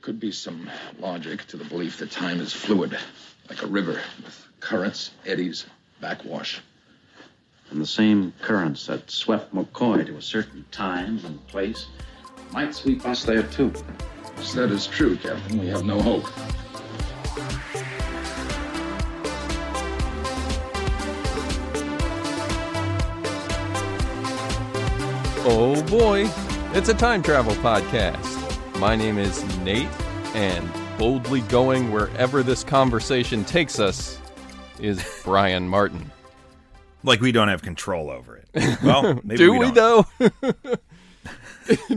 could be some logic to the belief that time is fluid, like a river with currents, eddies, backwash. And the same currents that swept McCoy to a certain time and place might sweep us there, too. If that is true, Captain, we have no hope. Oh boy, it's a time travel podcast. My name is Nate, and boldly going wherever this conversation takes us is Brian Martin. Like we don't have control over it. Well, maybe Do we though?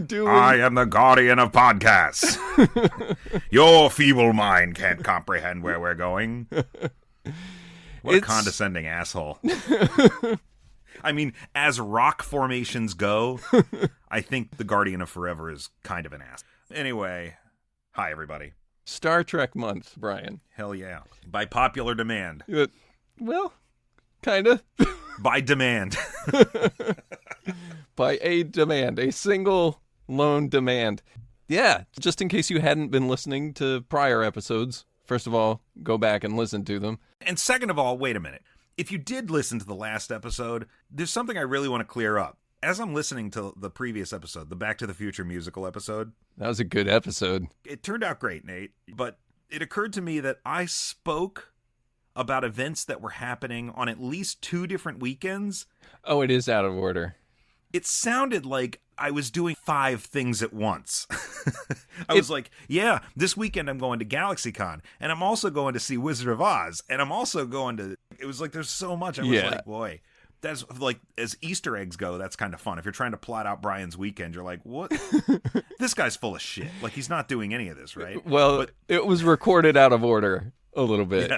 Do we? I am the guardian of podcasts. Your feeble mind can't comprehend where we're going. What a condescending asshole. I mean, as rock formations go, I think the Guardian of Forever is kind of an ass. Anyway, hi, everybody. Star Trek month, Brian. Hell yeah. By popular demand. Well, kind of. By demand. By a demand. A single lone demand. Yeah, just in case you hadn't been listening to prior episodes, first of all, go back and listen to them. And second of all, wait a minute. If you did listen to the last episode, there's something I really want to clear up. As I'm listening to the previous episode, the Back to the Future musical episode. That was a good episode. It turned out great, Nate. But it occurred to me that I spoke about events that were happening on at least 2 different weekends. Oh, it is out of order. It sounded like I was doing 5 things at once. I was like, yeah, this weekend I'm going to GalaxyCon, and I'm also going to see Wizard of Oz, and I'm also going to... It was like, there's so much. I was like, boy, that's like, as Easter eggs go, that's kind of fun. If you're trying to plot out Brian's weekend, you're like, what? This guy's full of shit. Like, he's not doing any of this, right? Well, it was recorded out of order a little bit.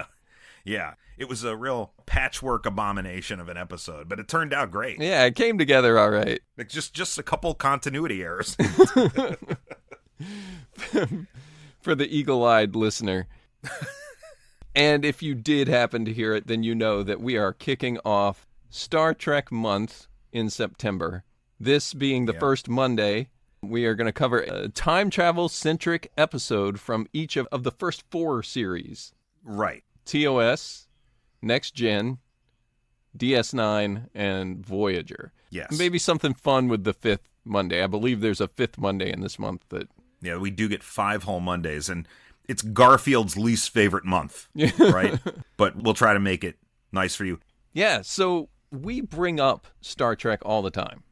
Yeah. It was a real patchwork abomination of an episode, but it turned out great. Yeah, it came together all right. Like just a couple continuity errors. For the eagle-eyed listener. And if you did happen to hear it, then you know that we are kicking off Star Trek month in September. This being the first Monday, we are going to cover a time travel-centric episode from each of the first 4 series. Right. TOS, Next Gen, DS9, and Voyager. Yes. Maybe something fun with the 5th Monday. I believe there's a 5th Monday in this month. Yeah, we do get 5 whole Mondays, and it's Garfield's least favorite month, right? But we'll try to make it nice for you. Yeah, so we bring up Star Trek all the time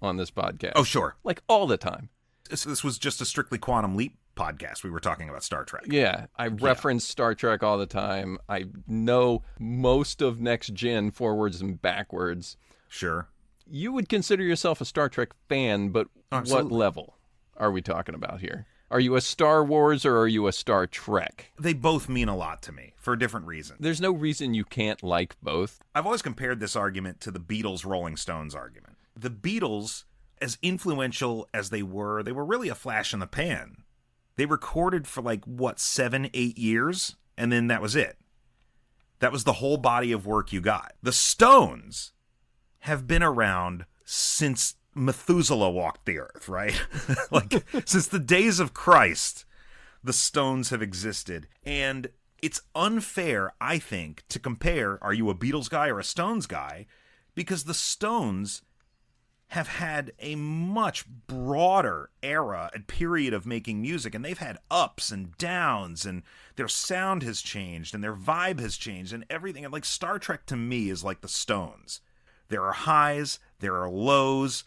on this podcast. Oh, sure. Like all the time. This was just a strictly Quantum Leap podcast. We were talking about Star Trek. Yeah, I reference Star Trek all the time. I know most of Next Gen forwards and backwards. Sure. You would consider yourself a Star Trek fan, but Absolutely. What level are we talking about here? Are you a Star Wars or are you a Star Trek? They both mean a lot to me for different reasons. There's no reason you can't like both. I've always compared this argument to the Beatles Rolling Stones argument. The Beatles, as influential as they were really a flash in the pan. They recorded for 7, 8 years, and then that was it. That was the whole body of work you got. The Stones have been around since Methuselah walked the earth, right? Since the days of Christ, the Stones have existed. And it's unfair, I think, to compare, are you a Beatles guy or a Stones guy? Because the Stones have had a much broader era and period of making music, and they've had ups and downs, and their sound has changed, and their vibe has changed, and everything. And Star Trek to me is like the Stones. There are highs, there are lows.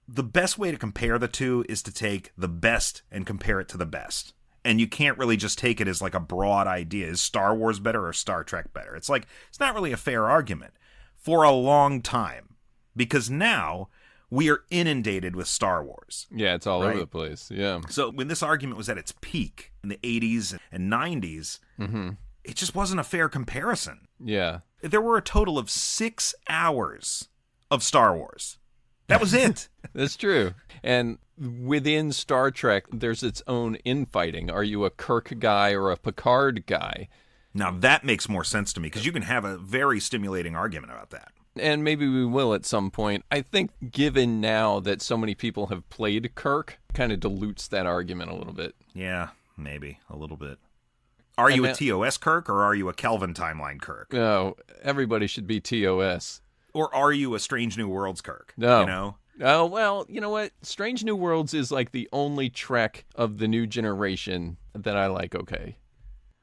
The best way to compare the two is to take the best and compare it to the best. And you can't really just take it as a broad idea. Is Star Wars better or Star Trek better? It's not really a fair argument for a long time. Because now we are inundated with Star Wars. Yeah, it's all over the place. Yeah. So when this argument was at its peak in the 80s and 90s, it just wasn't a fair comparison. Yeah. There were a total of 6 hours of Star Wars. That was it. That's true. And within Star Trek, there's its own infighting. Are you a Kirk guy or a Picard guy? Now that makes more sense to me because you can have a very stimulating argument about that. And maybe we will at some point. I think given now that so many people have played Kirk, kind of dilutes that argument a little bit. Yeah. maybe a little bit. Are you a TOS Kirk or are you a Kelvin timeline Kirk? No, everybody should be TOS. Or are you a Strange New Worlds Kirk? No. You know? Oh, well, you know what? Strange New Worlds is like the only Trek of the new generation that I like okay.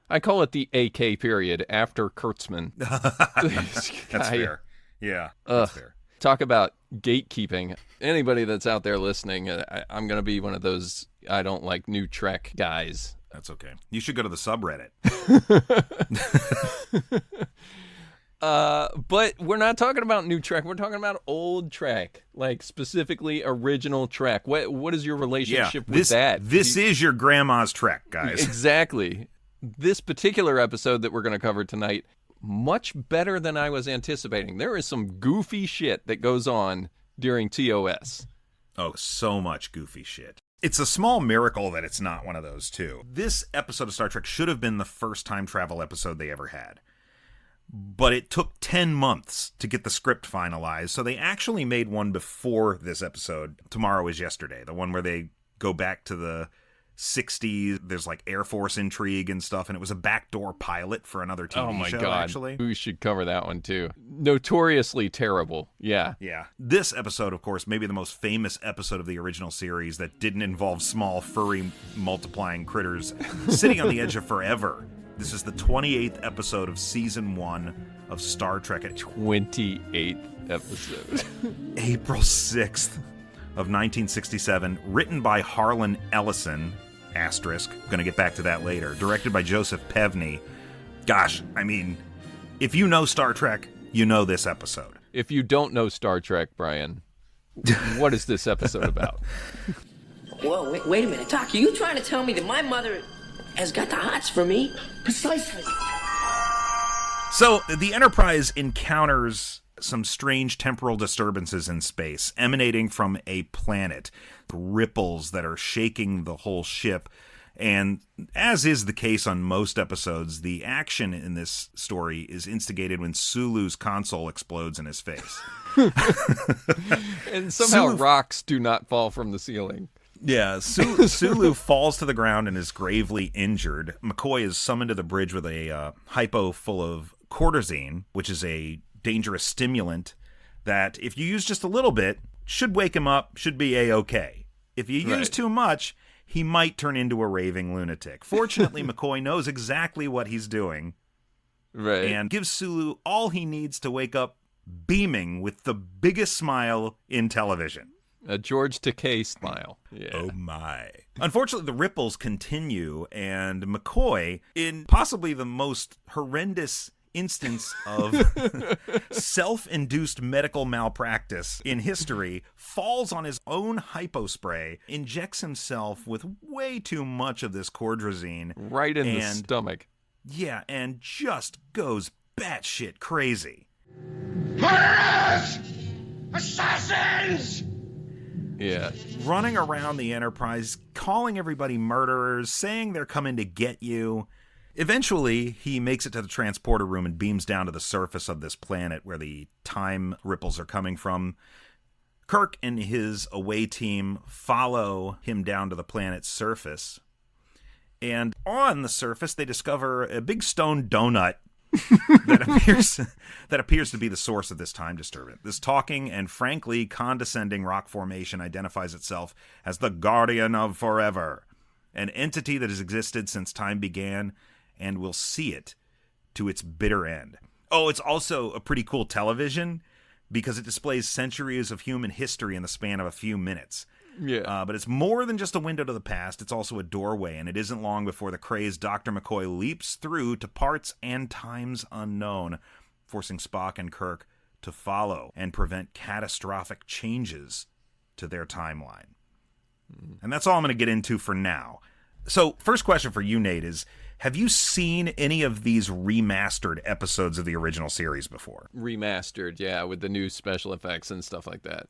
I call it the AK period after Kurtzman. That's fair. Yeah, that's fair. Talk about gatekeeping. Anybody that's out there listening, I'm going to be one of those I don't like new Trek guys. That's okay. You should go to the subreddit. But we're not talking about new Trek. We're talking about old Trek, like specifically original Trek. What is your relationship with that? This is your grandma's Trek, guys. Exactly. This particular episode that we're going to cover tonight, much better than I was anticipating. There is some goofy shit that goes on during TOS. Oh, so much goofy shit. It's a small miracle that it's not one of those, too. This episode of Star Trek should have been the first time travel episode they ever had. But it took 10 months to get the script finalized, so they actually made one before this episode, Tomorrow is Yesterday, the one where they go back to the 60s, there's like Air Force intrigue and stuff, and it was a backdoor pilot for another TV oh my show, God. actually. We should cover that one, too. Notoriously terrible, yeah. Yeah. This episode, of course, may be the most famous episode of the original series that didn't involve small, furry, multiplying critters sitting on the edge of forever. This is the 28th episode of Season 1 of Star Trek. 28th episode. April 6th of 1967, written by Harlan Ellison, asterisk, gonna get back to that later, directed by Joseph Pevney. Gosh, I mean, if you know Star Trek, you know this episode. If you don't know Star Trek, Brian, what is this episode about? Whoa, wait a minute. Doc, are you trying to tell me that my mother has got the hots for me? Precisely. So, the Enterprise encounters some strange temporal disturbances in space emanating from a planet, ripples that are shaking the whole ship. And as is the case on most episodes, the action in this story is instigated when Sulu's console explodes in his face. And somehow rocks do not fall from the ceiling. Yeah, Sulu falls to the ground and is gravely injured. McCoy is summoned to the bridge with a hypo full of cortisone, which is a dangerous stimulant that, if you use just a little bit, should wake him up, should be A-okay. If you use too much, he might turn into a raving lunatic. Fortunately, McCoy knows exactly what he's doing, and gives Sulu all he needs to wake up beaming with the biggest smile in television. A George Takei smile. Yeah. Oh my. Unfortunately, the ripples continue, and McCoy, in possibly the most horrendous instance of self-induced medical malpractice in history, falls on his own hypospray, injects himself with way too much of this cordrazine. Right in the stomach. Yeah, and just goes batshit crazy. Murderers! Assassins! Yeah. Running around the Enterprise, calling everybody murderers, saying they're coming to get you. Eventually, he makes it to the transporter room and beams down to the surface of this planet where the time ripples are coming from. Kirk and his away team follow him down to the planet's surface. And on the surface, they discover a big stone donut that appears to be the source of this time disturbance. This talking and frankly condescending rock formation identifies itself as the Guardian of Forever, an entity that has existed since time began and will see it to its bitter end. Oh, it's also a pretty cool television because it displays centuries of human history in the span of a few minutes. Yeah. But it's more than just a window to the past. It's also a doorway, and it isn't long before the crazed Dr. McCoy leaps through to parts and times unknown, forcing Spock and Kirk to follow and prevent catastrophic changes to their timeline. And that's all I'm going to get into for now. So, first question for you, Nate, is have you seen any of these remastered episodes of the original series before? Remastered, yeah, with the new special effects and stuff like that.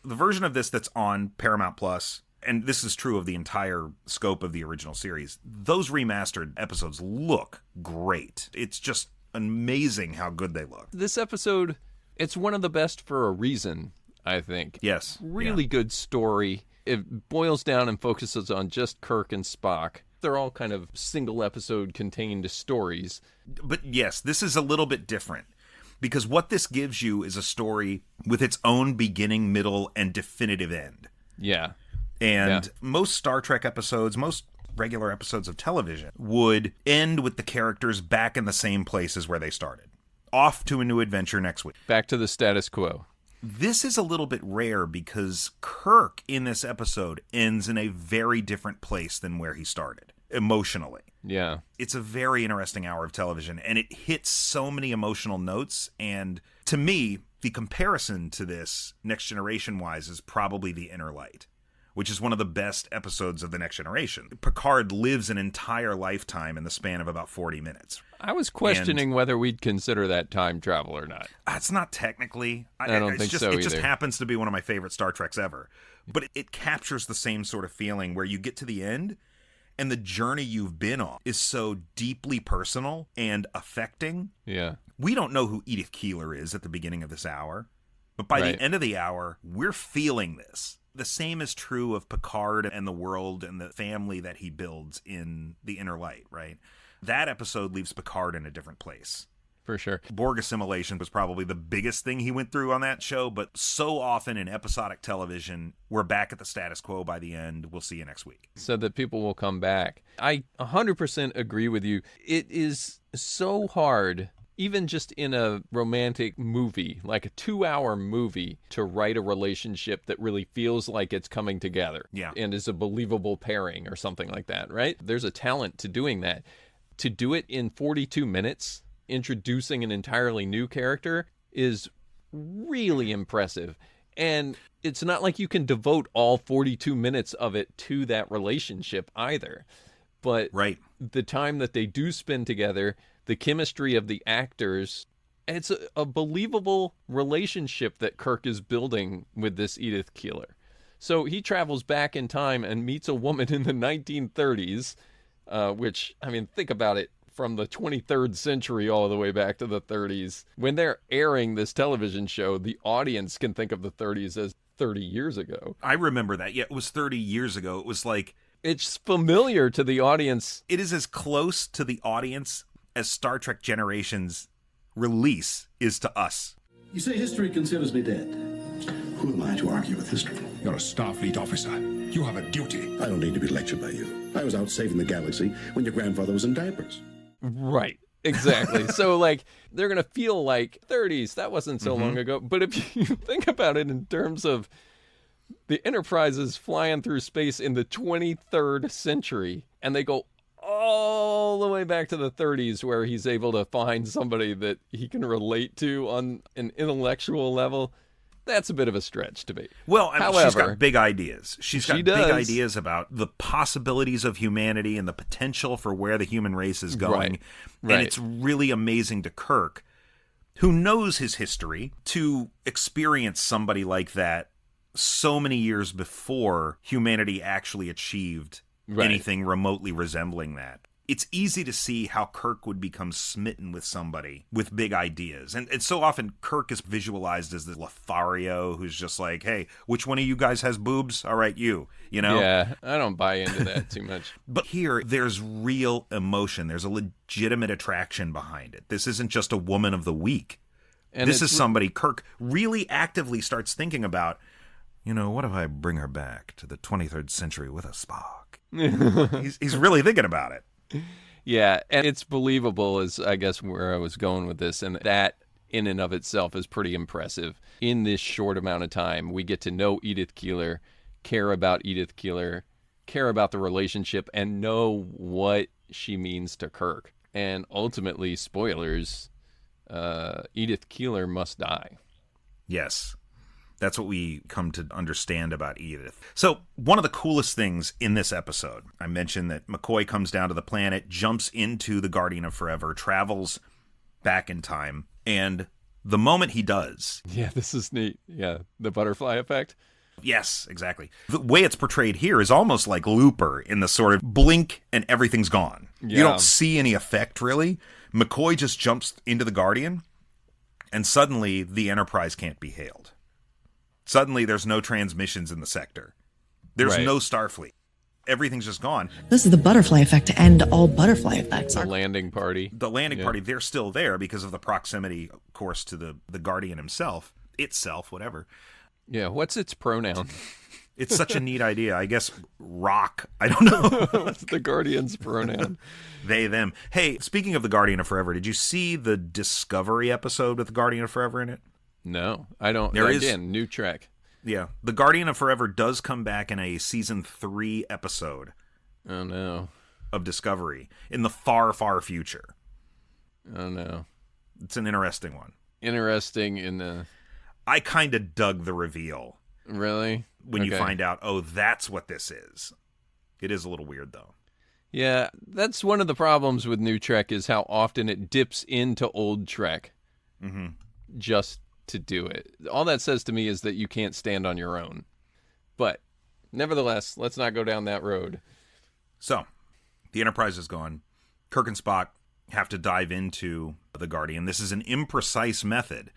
The version of this that's on Paramount Plus, and this is true of the entire scope of the original series, those remastered episodes look great. It's just amazing how good they look. This episode, it's one of the best for a reason, I think. Yes. Really good story. It boils down and focuses on just Kirk and Spock. They're all kind of single episode contained stories. But yes, this is a little bit different. Because what this gives you is a story with its own beginning, middle, and definitive end. Yeah. And most Star Trek episodes, most regular episodes of television, would end with the characters back in the same place as where they started. Off to a new adventure next week. Back to the status quo. This is a little bit rare because Kirk in this episode ends in a very different place than where he started, emotionally. Yeah. It's a very interesting hour of television, and it hits so many emotional notes. And to me, the comparison to this, Next Generation-wise, is probably The Inner Light, which is one of the best episodes of The Next Generation. Picard lives an entire lifetime in the span of about 40 minutes. I was questioning whether we'd consider that time travel or not. It's not technically. I don't think so either. It just happens to be one of my favorite Star Treks ever. But it captures the same sort of feeling where you get to the end, and the journey you've been on is so deeply personal and affecting. Yeah. We don't know who Edith Keeler is at the beginning of this hour, but by the end of the hour, we're feeling this. The same is true of Picard and the world and the family that he builds in The Inner Light, right? That episode leaves Picard in a different place. For sure. Borg assimilation was probably the biggest thing he went through on that show, but so often in episodic television, we're back at the status quo by the end. We'll see you next week. So that people will come back. I 100% agree with you. It is so hard, even just in a romantic movie, like a 2-hour movie, to write a relationship that really feels like it's coming together. Yeah. And is a believable pairing or something like that, right? There's a talent to doing that. To do it in 42 minutes, introducing an entirely new character, is really impressive. And it's not like you can devote all 42 minutes of it to that relationship either. But the time that they do spend together, the chemistry of the actors, it's a believable relationship that Kirk is building with this Edith Keeler. So he travels back in time and meets a woman in the 1930s, which, I mean, think about it, from the 23rd century all the way back to the 30s. When they're airing this television show, the audience can think of the 30s as 30 years ago. I remember that. Yeah, it was 30 years ago. It was like... It's familiar to the audience. It is as close to the audience as Star Trek Generations release is to us. You say history considers me dead. Who am I to argue with history? You're a Starfleet officer. You have a duty. I don't need to be lectured by you. I was out saving the galaxy when your grandfather was in diapers. Right. Exactly. So, like, they're going to feel like 30s. That wasn't so long ago. But if you think about it in terms of the Enterprise is flying through space in the 23rd century, and they go all the way back to the 30s where he's able to find somebody that he can relate to on an intellectual level, that's a bit of a stretch to me. Well, I mean, however, she's got big ideas. She's got big does. ideas about the possibilities of humanity and the potential for where the human race is going. Right. And it's really amazing to Kirk, who knows his history, to experience somebody like that so many years before humanity actually achieved anything remotely resembling that. It's easy to see how Kirk would become smitten with somebody with big ideas. And so often Kirk is visualized as the Lothario who's just like, hey, which one of you guys has boobs? All right, you know? Yeah, I don't buy into that too much. But here, there's real emotion. There's a legitimate attraction behind it. This isn't just a woman of the week. And this is somebody Kirk really actively starts thinking about, you know, what if I bring her back to the 23rd century with a Spock? he's really thinking about it. Yeah, and it's believable is, I guess, where I was going with this, and that in and of itself is pretty impressive. In this short amount of time, we get to know Edith Keeler, care about Edith Keeler, care about the relationship, and know what she means to Kirk. And ultimately, spoilers, Edith Keeler must die. Yes. That's what we come to understand about Edith. So one of the coolest things in this episode, I mentioned that McCoy comes down to the planet, jumps into the Guardian of Forever, travels back in time, and the moment he does... Yeah, this is neat. Yeah, the butterfly effect. Yes, exactly. The way it's portrayed here is almost like Looper in the sort of blink and everything's gone. Yeah. You don't see any effect, really. McCoy just jumps into the Guardian, and suddenly the Enterprise can't be hailed. Suddenly, there's no transmissions in the sector. There's no Starfleet. everything's just gone. This is the butterfly effect to end all butterfly effects. The landing party. The landing party, they're still there because of the proximity, of course, to the Guardian himself. Itself, whatever. Yeah, what's its pronoun? It's such a neat idea. I guess rock. I don't know. What's the Guardian's pronoun? They, them. Hey, speaking of the Guardian of Forever, did you see the Discovery episode with the Guardian of Forever in it? No, I don't. Again, new Trek. Yeah. The Guardian of Forever does come back in a season 3 episode. Oh, no. Of Discovery in the far, far future. Oh, no. It's an interesting one. Interesting in the... I kind of dug the reveal. Really? When you find out, oh, that's what this is. It is a little weird, though. Yeah, that's one of the problems with new Trek is how often it dips into old Trek just to do it. All that says to me is that you can't stand on your own. But nevertheless, let's not go down that road. So, the Enterprise is gone. Kirk and Spock have to dive into the Guardian. This is an imprecise method.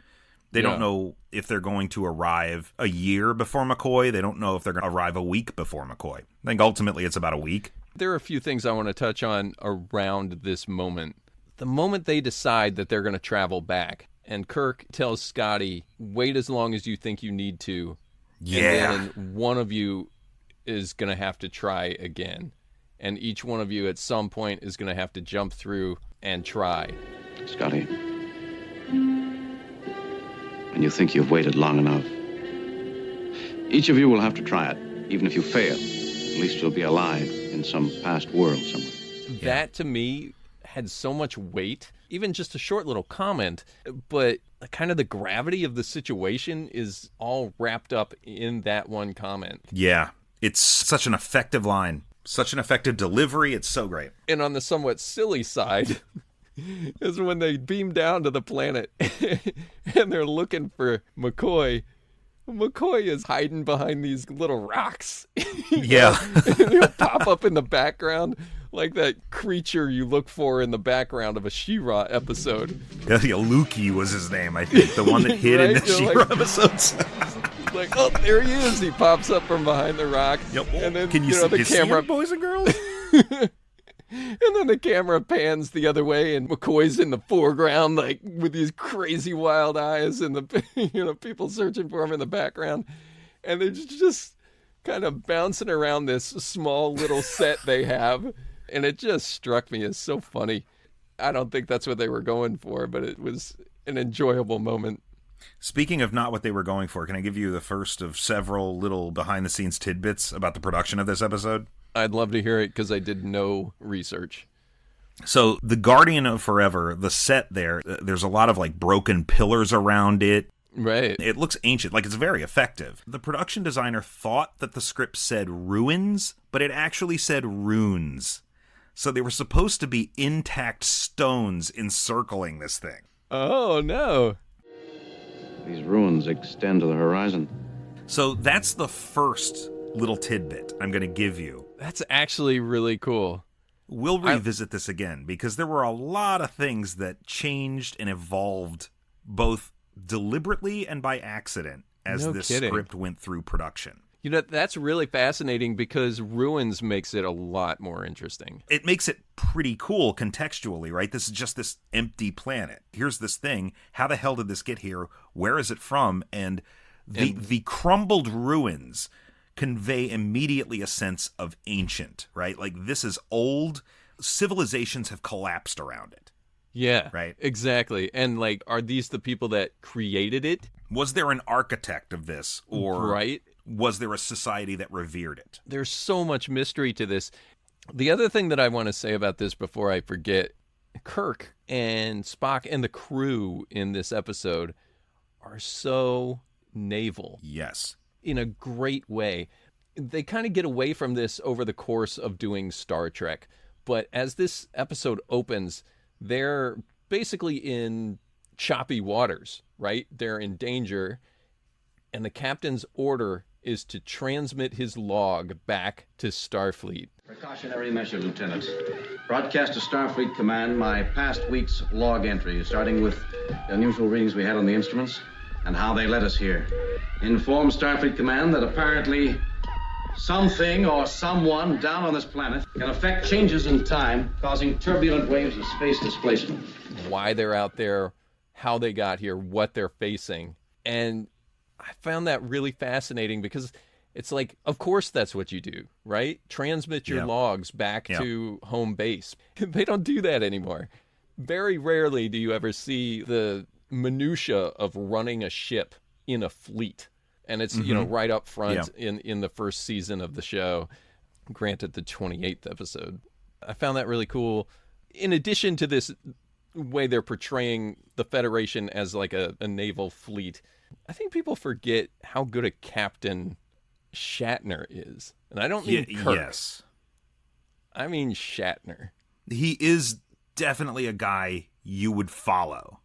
They don't know if they're going to arrive a year before McCoy. They don't know if they're going to arrive a week before McCoy. I think ultimately it's about a week. There are a few things I want to touch on around this moment. The moment they decide that they're going to travel back, and Kirk tells Scotty, wait as long as you think you need to. Yeah. And then one of you is going to have to try again. And each one of you at some point is going to have to jump through and try. Scotty, when you think you've waited long enough, each of you will have to try it. Even if you fail, at least you'll be alive in some past world somewhere. That, to me, had so much weight. Even just a short little comment, but kind of the gravity of the situation is all wrapped up in that one comment. Yeah, it's such an effective line. Such an effective delivery. It's so great. And on the somewhat silly side is when they beam down to the planet and they're looking for McCoy. McCoy is hiding behind these little rocks. Yeah. And he'll pop up in the background like that creature you look for in the background of a She-Ra episode. Yeah, Lukey was his name, I think. The one that hid in the She-Ra episodes. Like, oh, there he is. He pops up from behind the rock. Yep. And then, Can you see, the camera, boys and girls? And then the camera pans the other way, and McCoy's in the foreground, like with these crazy wild eyes, and the people searching for him in the background, and they're just kind of bouncing around this small little set they have, and it just struck me as so funny. I don't think that's what they were going for, but it was an enjoyable moment. Speaking of not what they were going for, can I give you the first of several little behind-the-scenes tidbits about the production of this episode? I'd love to hear it because I did no research. So the Guardian of Forever, the set there's a lot of like broken pillars around it. Right. It looks ancient, like it's very effective. The production designer thought that the script said ruins, but it actually said runes. So they were supposed to be intact stones encircling this thing. Oh, no. These ruins extend to the horizon. So that's the first little tidbit I'm going to give you. That's actually really cool. We'll revisit this again because there were a lot of things that changed and evolved both deliberately and by accident as this script went through production. You know, that's really fascinating because ruins makes it a lot more interesting. It makes it pretty cool contextually, right? This is just this empty planet. Here's this thing. How the hell did this get here? Where is it from? And the crumbled ruins convey immediately a sense of ancient, right? Like this is old. Civilizations have collapsed around it. Yeah, right. Exactly. And like, are these the people that created it? Was there an architect of this, or right? Was there a society that revered it? There's so much mystery to this. The other thing that I want to say about this before I forget, Kirk and Spock and the crew in this episode are so naval. Yes. In a great way. They kind of get away from this over the course of doing Star Trek. But as this episode opens, they're basically in choppy waters, right? They're in danger. And the captain's order is to transmit his log back to Starfleet. Precautionary measure, Lieutenant. Broadcast to Starfleet Command my past week's log entry, starting with the unusual readings we had on the instruments and how they led us here. Inform Starfleet Command that apparently Something or someone down on this planet can affect changes in time, causing turbulent waves of space displacement. Why they're out there, how they got here, what they're facing. And I found that really fascinating because it's like, of course that's what you do, right? Transmit your logs back to home base. They don't do that anymore. Very rarely do you ever see the minutia of running a ship in a fleet. And it's, right up front in the first season of the show, granted the 28th episode. I found that really cool. In addition to this way they're portraying the Federation as like a naval fleet, I think people forget how good a captain Shatner is. And I don't mean Kirk. Yes. I mean Shatner. He is definitely a guy you would follow.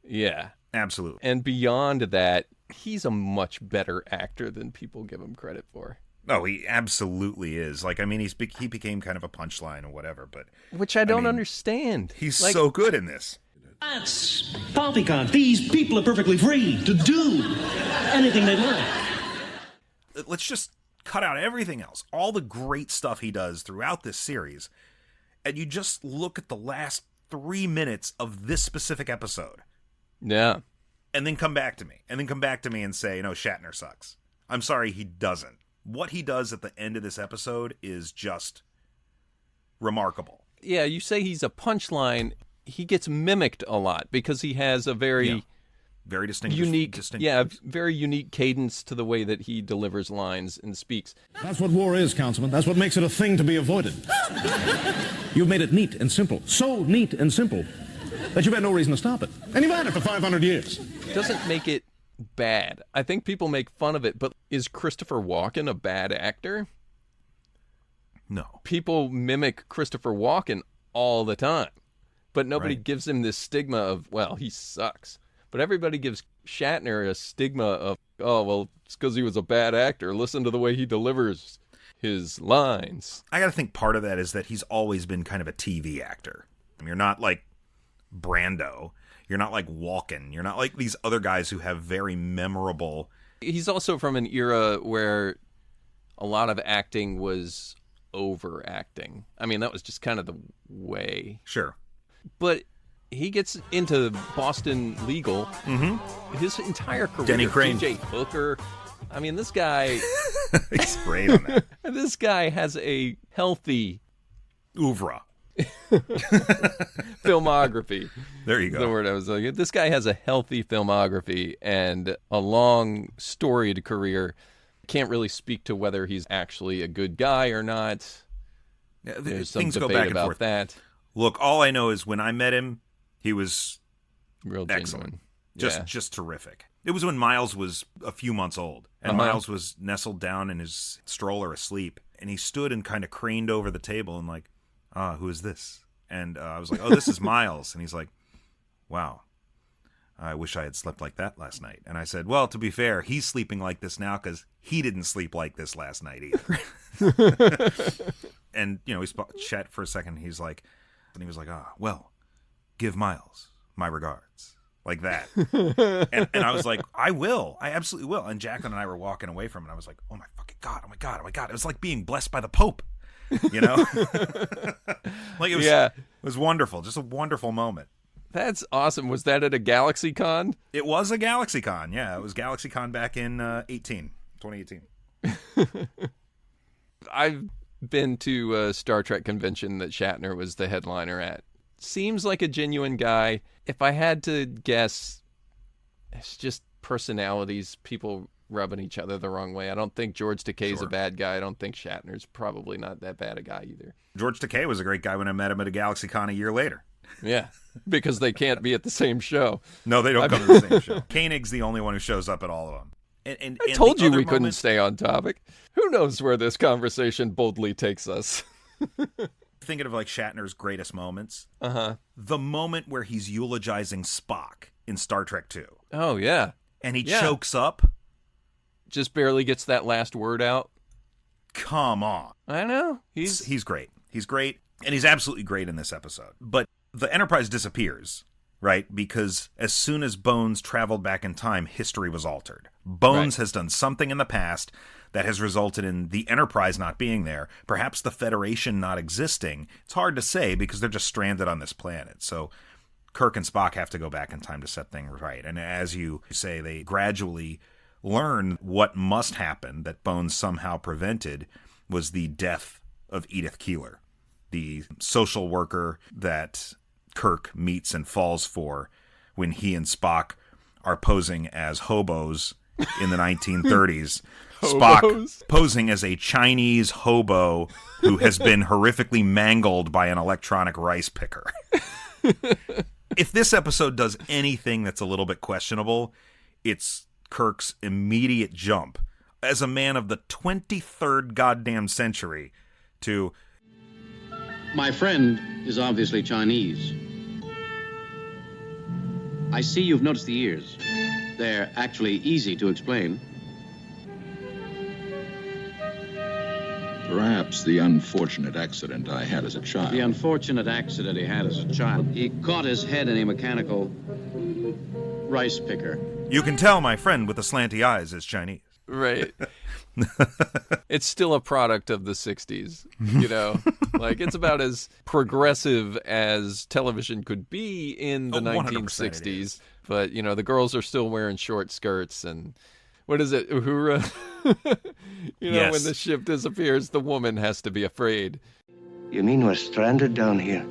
Yeah. Absolutely. And beyond that, he's a much better actor than people give him credit for. Oh, he absolutely is. Like, I mean, he became kind of a punchline or whatever, but... Which I don't understand. He's so good in this. That's poppycock. These people are perfectly free to do anything they like. Let's just cut out everything else. All the great stuff he does throughout this series, and you just look at the last 3 minutes of this specific episode. Yeah. And then come back to me. And then come back to me and say, no, Shatner sucks. I'm sorry, he doesn't. What he does at the end of this episode is just remarkable. Yeah, you say he's a punchline. He gets mimicked a lot because he has a very distinct, very unique cadence to the way that he delivers lines and speaks. That's what war is, Councilman. That's what makes it a thing to be avoided. You've made it neat and simple. So neat and simple that you've had no reason to stop it. And you've had it for 500 years. Doesn't make it bad. I think people make fun of it, but is Christopher Walken a bad actor? No. People mimic Christopher Walken all the time, but nobody gives him this stigma of, well, he sucks. But everybody gives Shatner a stigma of, oh, well, it's because he was a bad actor. Listen to the way he delivers his lines. I got to think part of that is that he's always been kind of a TV actor. I mean, you're not like Brando. You're not like Walken. You're not like these other guys who have very memorable... He's also from an era where a lot of acting was overacting. I mean, that was just kind of the way. Sure. But he gets into Boston Legal. Mm-hmm. His entire career. Denny Crane. J.J. Hooker. I mean, this guy... He's great on that. This guy has a healthy... oeuvre. Filmography. There you go. The word I was looking at. This guy has a healthy filmography and a long, storied career. Can't really speak to whether he's actually a good guy or not. Yeah, There's some things debate go back and about forth. that. Look, all I know is when I met him, he was real excellent. genuine. Just terrific. It was when Miles was a few months old, and Miles was nestled down in his stroller asleep, and he stood and kind of craned over the table and like, who is this? And I was like, oh, this is Miles. And he's like, wow, I wish I had slept like that last night. And I said, well, to be fair, he's sleeping like this now because he didn't sleep like this last night either. And, we chat for a second. He was like, well, give Miles my regards. Like that. and I was like, I will. I absolutely will. And Jacqueline and I were walking away from it. And I was like, oh my fucking God. Oh my God. Oh my God. It was like being blessed by the Pope. Like it was wonderful. Just a wonderful moment. That's awesome. Was that at a GalaxyCon? It was a GalaxyCon. Yeah, it was GalaxyCon back in 2018. I've been to a Star Trek convention that Shatner was the headliner at. Seems like a genuine guy. If I had to guess, it's just personalities, people rubbing each other the wrong way. I don't think George Takei's a bad guy. I don't think Shatner's probably not that bad a guy either. George Takei was a great guy when I met him at a GalaxyCon a year later. Yeah, because they can't be at the same show. No, they don't come to the same show. Koenig's the only one who shows up at all of them. And I told you we couldn't stay on topic. Who knows where this conversation boldly takes us? Thinking of like Shatner's greatest moments. Uh-huh. The moment where he's eulogizing Spock in Star Trek II. Oh, yeah. And he chokes up. Just barely gets that last word out. Come on. I know. He's great. He's great. And he's absolutely great in this episode. But the Enterprise disappears, right? Because as soon as Bones traveled back in time, history was altered. Bones has done something in the past that has resulted in the Enterprise not being there, perhaps the Federation not existing. It's hard to say because they're just stranded on this planet. So Kirk and Spock have to go back in time to set things right. And as you say, they gradually learn what must happen that Bones somehow prevented was the death of Edith Keeler, the social worker that Kirk meets and falls for when he and Spock are posing as hobos in the 1930s. Spock posing as a Chinese hobo who has been horrifically mangled by an electronic rice picker. If this episode does anything that's a little bit questionable, it's Kirk's immediate jump as a man of the 23rd goddamn century to... My friend is obviously Chinese. I see you've noticed the ears. They're actually easy to explain. Perhaps the unfortunate accident I had as a child. The unfortunate accident he had as a child. He caught his head in a mechanical rice picker. You can tell my friend with the slanty eyes is Chinese. Right. It's still a product of the 60s, you know? Like, it's about as progressive as television could be in the 1960s. But, you know, the girls are still wearing short skirts and... What is it? Uhura? You know, yes. When the ship disappears, the woman has to be afraid. You mean we're stranded down here?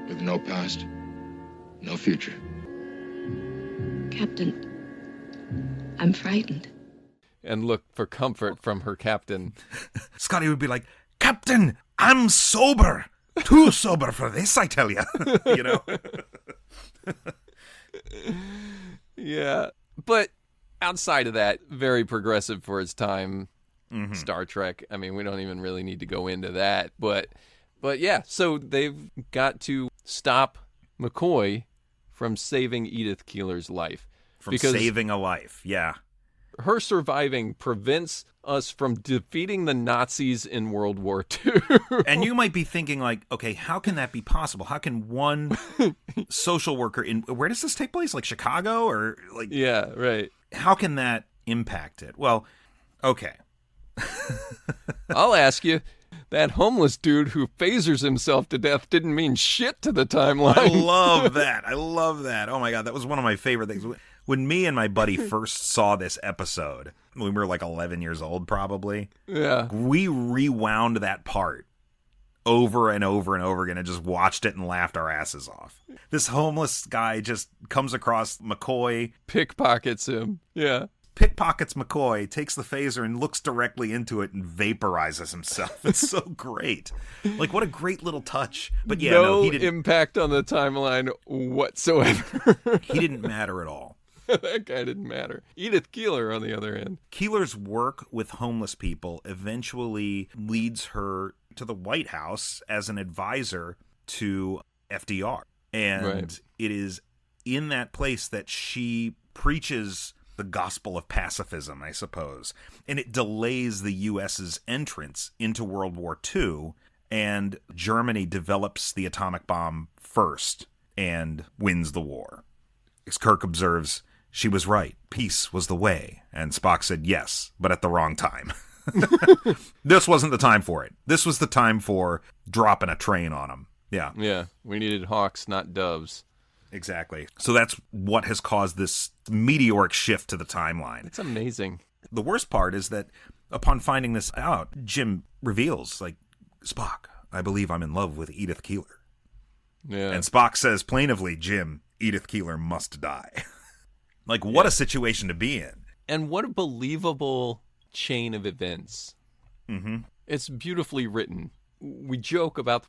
With no past, no future. Captain, I'm frightened. And look for comfort from her captain. Scotty would be like, Captain, I'm sober. Too sober for this, I tell you. You know? Yeah. But outside of that, very progressive for its time, Star Trek. I mean, we don't even really need to go into that. But yeah, so they've got to stop McCoy from saving Edith Keeler's life. From saving a life, yeah. Her surviving prevents us from defeating the Nazis in World War II. And you might be thinking, like, okay, how can that be possible? How can one social worker in... Where does this take place? Like Chicago? Or like... Yeah, right. How can that impact it? Well, okay. I'll ask you. That homeless dude who phasers himself to death didn't mean shit to the timeline. I love that. Oh, my God. That was one of my favorite things. When me and my buddy first saw this episode, when we were like 11 years old, probably, yeah, we rewound that part over and over and over again and just watched it and laughed our asses off. This homeless guy just comes across McCoy. Pickpockets him. Yeah. Pickpockets McCoy, takes the phaser and looks directly into it and vaporizes himself. It's so great. Like, what a great little touch. But yeah, no, he didn't... impact on the timeline whatsoever. He didn't matter at all. That guy didn't matter. Edith Keeler, on the other hand. Keeler's work with homeless people eventually leads her to the White House as an advisor to FDR. And It is in that place that she preaches the gospel of pacifism, I suppose. And it delays the U.S.'s entrance into World War II, and Germany develops the atomic bomb first and wins the war. As Kirk observes, she was right. Peace was the way. And Spock said yes, but at the wrong time. This wasn't the time for it. This was the time for dropping a train on them. Yeah. Yeah. We needed hawks, not doves. Exactly. So that's what has caused this meteoric shift to the timeline. It's amazing. The worst part is that upon finding this out, Jim reveals, like, Spock, I believe I'm in love with Edith Keeler. Yeah. And Spock says plaintively, Jim, Edith Keeler must die. Like, what a situation to be in. And what a believable chain of events. Mm-hmm. It's beautifully written. We joke about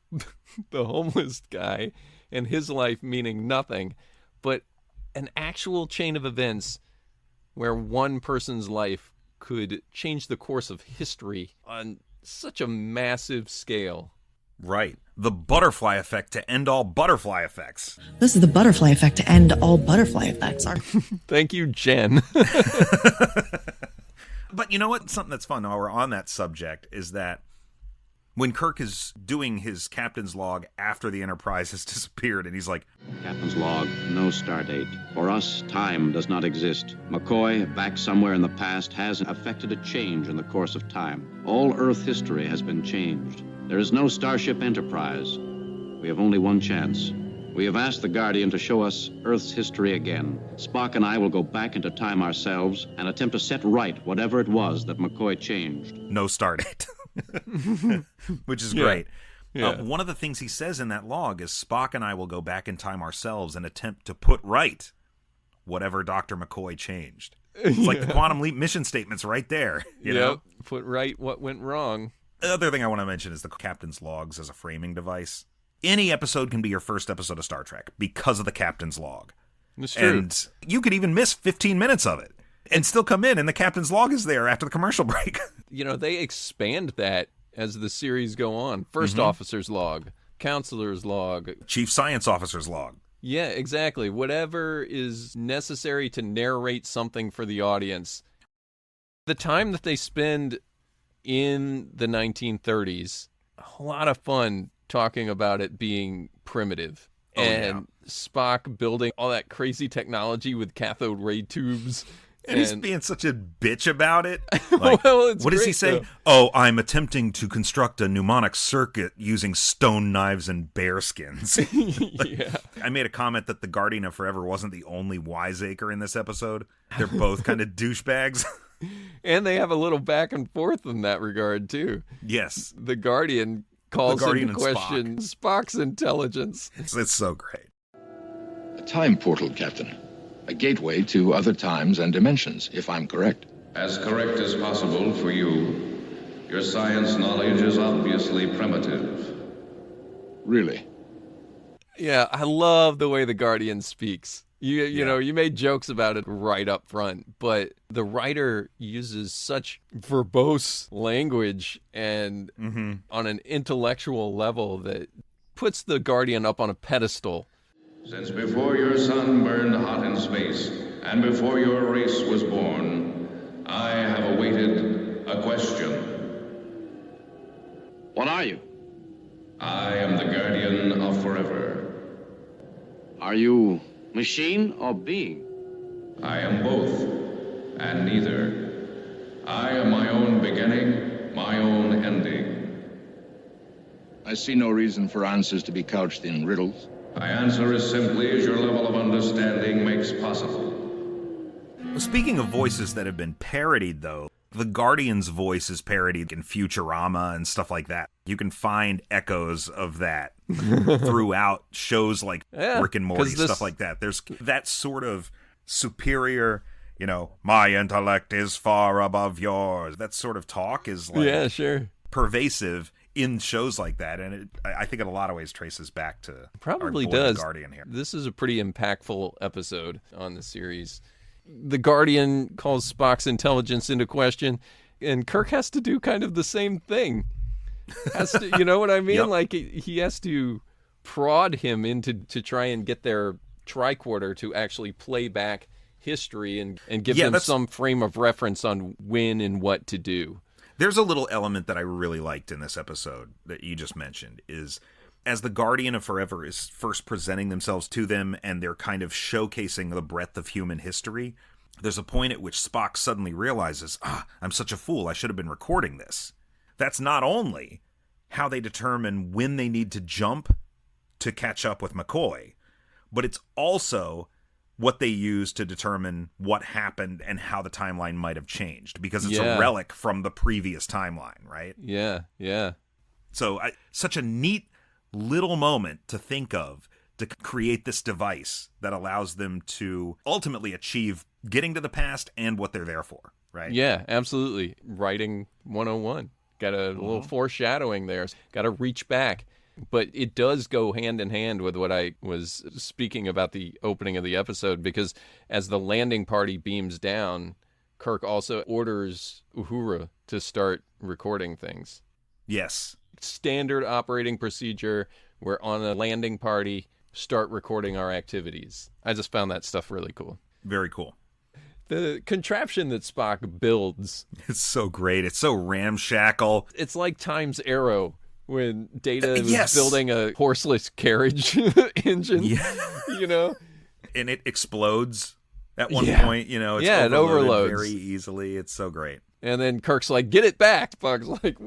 the homeless guy and his life meaning nothing, but an actual chain of events where one person's life could change the course of history on such a massive scale. Right. The butterfly effect to end all butterfly effects. This is the butterfly effect to end all butterfly effects. Thank you, Jen. But you know what? Something that's fun while we're on that subject is that When Kirk is doing his captain's log after the Enterprise has disappeared, and he's like, Captain's log, no stardate. For us, time does not exist. McCoy, back somewhere in the past, has effected a change in the course of time. All Earth history has been changed. There is no Starship Enterprise. We have only one chance. We have asked the Guardian to show us Earth's history again. Spock and I will go back into time ourselves and attempt to set right whatever it was that McCoy changed. no stardate. Which is great. Yeah. One of the things he says in that log is Spock and I will go back in time ourselves and attempt to put right whatever Dr. McCoy changed. It's like the Quantum Leap mission statements right there. You know? Put right what went wrong. The other thing I want to mention is the captain's logs as a framing device. Any episode can be your first episode of Star Trek because of the captain's log. That's true. And you could even miss 15 minutes of it and still come in, and the captain's log is there after the commercial break. You know, they expand that as the series go on. First officer's log, counselor's log, Chief Science Officer's log. Yeah, exactly. Whatever is necessary to narrate something for the audience. The time that they spend in the 1930s, a lot of fun talking about it being primitive. Spock building all that crazy technology with cathode ray tubes. And he's being such a bitch about it. Like, well, it's what does he great, say? though. Oh, I'm attempting to construct a mnemonic circuit using stone knives and bear skins. Yeah. I made a comment that the Guardian of Forever wasn't the only wiseacre in this episode. They're both kind of douchebags. And they have a little back and forth in that regard, too. Yes. The Guardian calls Guardian into question Spock's intelligence. It's so great. A time portal, Captain. A gateway to other times and dimensions, if I'm correct. As correct as possible for you. Your science knowledge is obviously primitive. Really? Yeah, I love the way the Guardian speaks. You know, you made jokes about it right up front, but the writer uses such verbose language and on an intellectual level that puts the Guardian up on a pedestal. Since before your sun burned hot in space, and before your race was born, I have awaited a question. What are you? I am the Guardian of Forever. Are you machine or being? I am both, and neither. I am my own beginning, my own ending. I see no reason for answers to be couched in riddles. My answer is simply as your level of understanding makes possible. Speaking of voices that have been parodied, though, the Guardian's voice is parodied in Futurama and stuff like that. You can find echoes of that throughout shows like Rick and Morty, stuff like that. There's that sort of superior, you know, my intellect is far above yours. That sort of talk is like pervasive in shows like that, and I think in a lot of ways traces back to Probably our boy, does. The Guardian here. This is a pretty impactful episode on the series. The Guardian calls Spock's intelligence into question, and Kirk has to do kind of the same thing. You know what I mean? Yep. Like he has to prod him into to try and get their tricorder to actually play back history and give them some frame of reference on when and what to do. There's a little element that I really liked in this episode that you just mentioned is as the Guardian of Forever is first presenting themselves to them and they're kind of showcasing the breadth of human history, there's a point at which Spock suddenly realizes, I'm such a fool, I should have been recording this. That's not only how they determine when they need to jump to catch up with McCoy, but it's also what they use to determine what happened and how the timeline might have changed, because it's a relic from the previous timeline, right? Yeah, yeah. So such a neat little moment to think of to create this device that allows them to ultimately achieve getting to the past and what they're there for, right? Yeah, absolutely. Writing 101. Got a little foreshadowing there. Got to reach back. But it does go hand in hand with what I was speaking about the opening of the episode, because as the landing party beams down, Kirk also orders Uhura to start recording things. Yes. Standard operating procedure. We're on a landing party, start recording our activities. I just found that stuff really cool. Very cool. The contraption that Spock builds. It's so great. It's so ramshackle. It's like Time's Arrow when Data was building a horseless carriage engine, you know? And it explodes at one point, you know? It's it overloads very easily. It's so great. And then Kirk's like, get it back. Buck's like,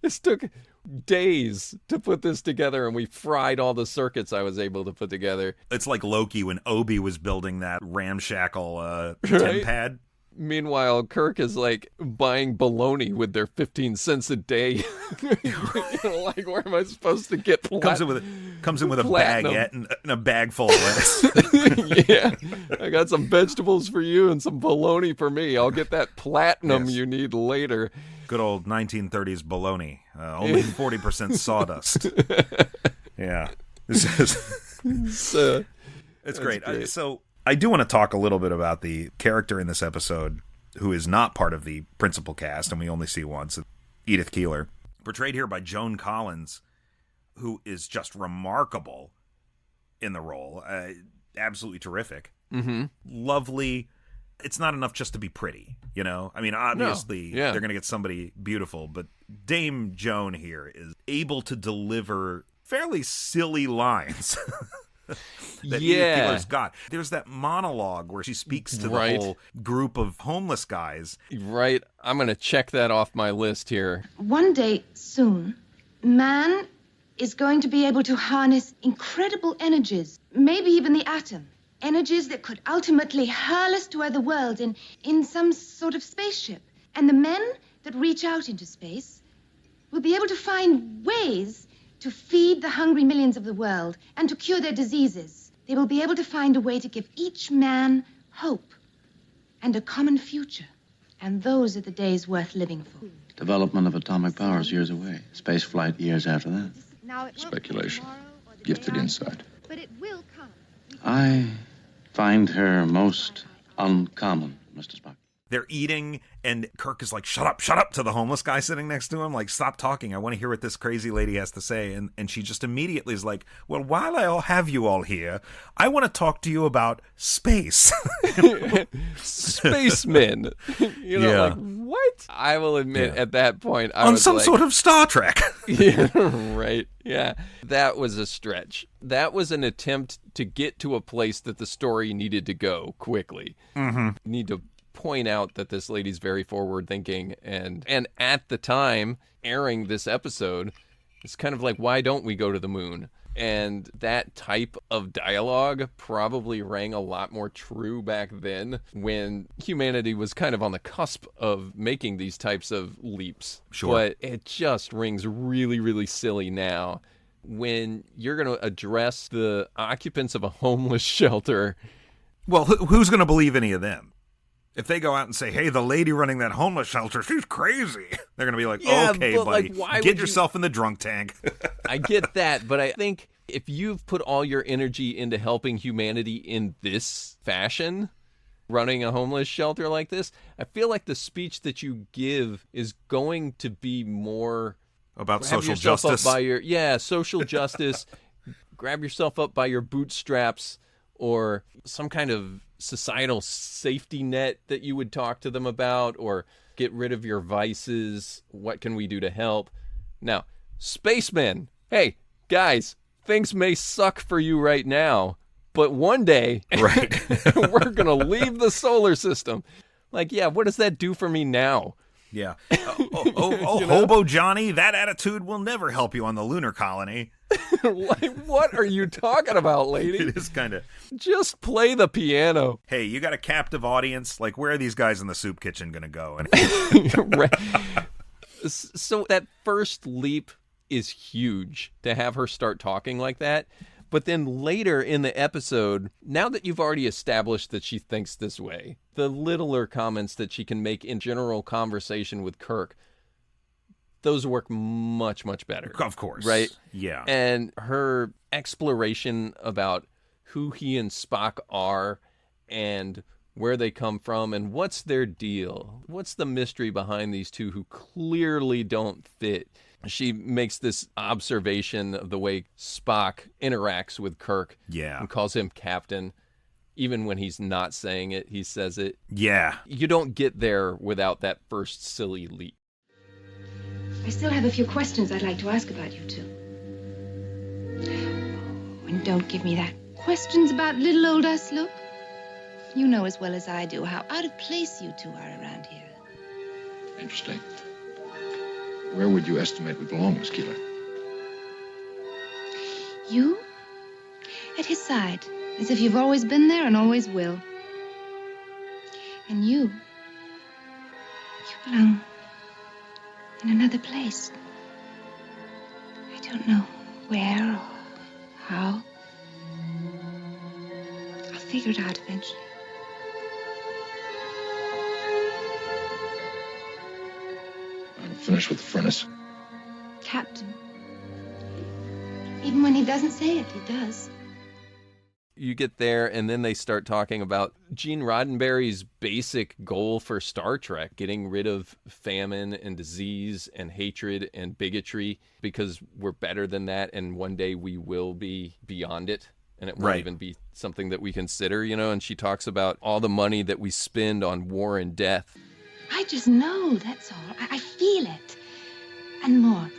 this took days to put this together, and we fried all the circuits I was able to put together. It's like Loki when Obi was building that ramshackle tin pad. Meanwhile, Kirk is like buying bologna with their 15 cents a day. Like, where am I supposed to get comes in with a baguette and a bag full of lettuce. Yeah, I got some vegetables for you and some bologna for me. I'll get that platinum you need later. Good old 1930s bologna. Only 40% sawdust. Yeah, it's great. So I do want to talk a little bit about the character in this episode who is not part of the principal cast, and we only see once, Edith Keeler, portrayed here by Joan Collins, who is just remarkable in the role. Absolutely terrific. Mm-hmm. Lovely. It's not enough just to be pretty, you know? I mean, obviously, they're going to get somebody beautiful, but Dame Joan here is able to deliver fairly silly lines. That Edith Keeler's got. There's that monologue where she speaks to the whole group of homeless guys. Right. I'm going to check that off my list here. One day soon, man is going to be able to harness incredible energies, maybe even the atom. Energies that could ultimately hurl us to other worlds in some sort of spaceship. And the men that reach out into space will be able to find ways to feed the hungry millions of the world and to cure their diseases. They will be able to find a way to give each man hope and a common future. And those are the days worth living for. Development of atomic power is years away. Space flight years after that. Speculation. Gifted insight. But it will come. I find her most uncommon, Mr. Spock. They're eating, and Kirk is like, shut up, to the homeless guy sitting next to him. Like, stop talking. I want to hear what this crazy lady has to say. And she just immediately is like, well, while I have you all here, I want to talk to you about space. Spacemen. You know, like, what? I will admit, at that point, I was on some like, sort of Star Trek. Yeah, right. Yeah. That was a stretch. That was an attempt to get to a place that the story needed to go quickly. Mm-hmm. Need to point out that this lady's very forward thinking, and at the time airing this episode, it's kind of like, why don't we go to the moon? And that type of dialogue probably rang a lot more true back then, when humanity was kind of on the cusp of making these types of leaps. Sure. But it just rings really, really silly now when you're going to address the occupants of a homeless shelter. Well, who's going to believe any of them? If they go out and say, hey, the lady running that homeless shelter, she's crazy, they're going to be like, okay, buddy, like, get yourself in the drunk tank. I get that, but I think if you've put all your energy into helping humanity in this fashion, running a homeless shelter like this, I feel like the speech that you give is going to be more about social justice. Social justice. Grab yourself up by your bootstraps, or some kind of societal safety net that you would talk to them about, or get rid of your vices. What can we do to help? Now, spacemen, hey, guys, things may suck for you right now, but one day, we're going to leave the solar system. Like, yeah, what does that do for me now? Yeah. Hobo Johnny, that attitude will never help you on the lunar colony. Like, what are you talking about, lady? It is kind of... Just play the piano. Hey, you got a captive audience? Like, where are these guys in the soup kitchen going to go? Right. So that first leap is huge, to have her start talking like that. But then later in the episode, now that you've already established that she thinks this way, the littler comments that she can make in general conversation with Kirk, those work much, much better. Of course. Right? Yeah. And her exploration about who he and Spock are and where they come from and what's their deal. What's the mystery behind these two who clearly don't fit? She makes this observation of the way Spock interacts with Kirk. Yeah. And calls him captain. Even when he's not saying it, he says it. Yeah. You don't get there without that first silly leap. I still have a few questions I'd like to ask about you two. Oh, and don't give me that. Questions about little old us, look. You know as well as I do how out of place you two are around here. Interesting. Where would you estimate we belong, Miss Keeler? You? At his side, as if you've always been there and always will. And you belong in another place. I don't know where or how. I'll figure it out eventually. I'm finished with the furnace. Captain. Even when he doesn't say it, he does. You get there, and then they start talking about Gene Roddenberry's basic goal for Star Trek, getting rid of famine and disease and hatred and bigotry, because we're better than that, and one day we will be beyond it, and it won't even be something that we consider, and she talks about all the money that we spend on war and death. I just know, that's all. I feel it. And more.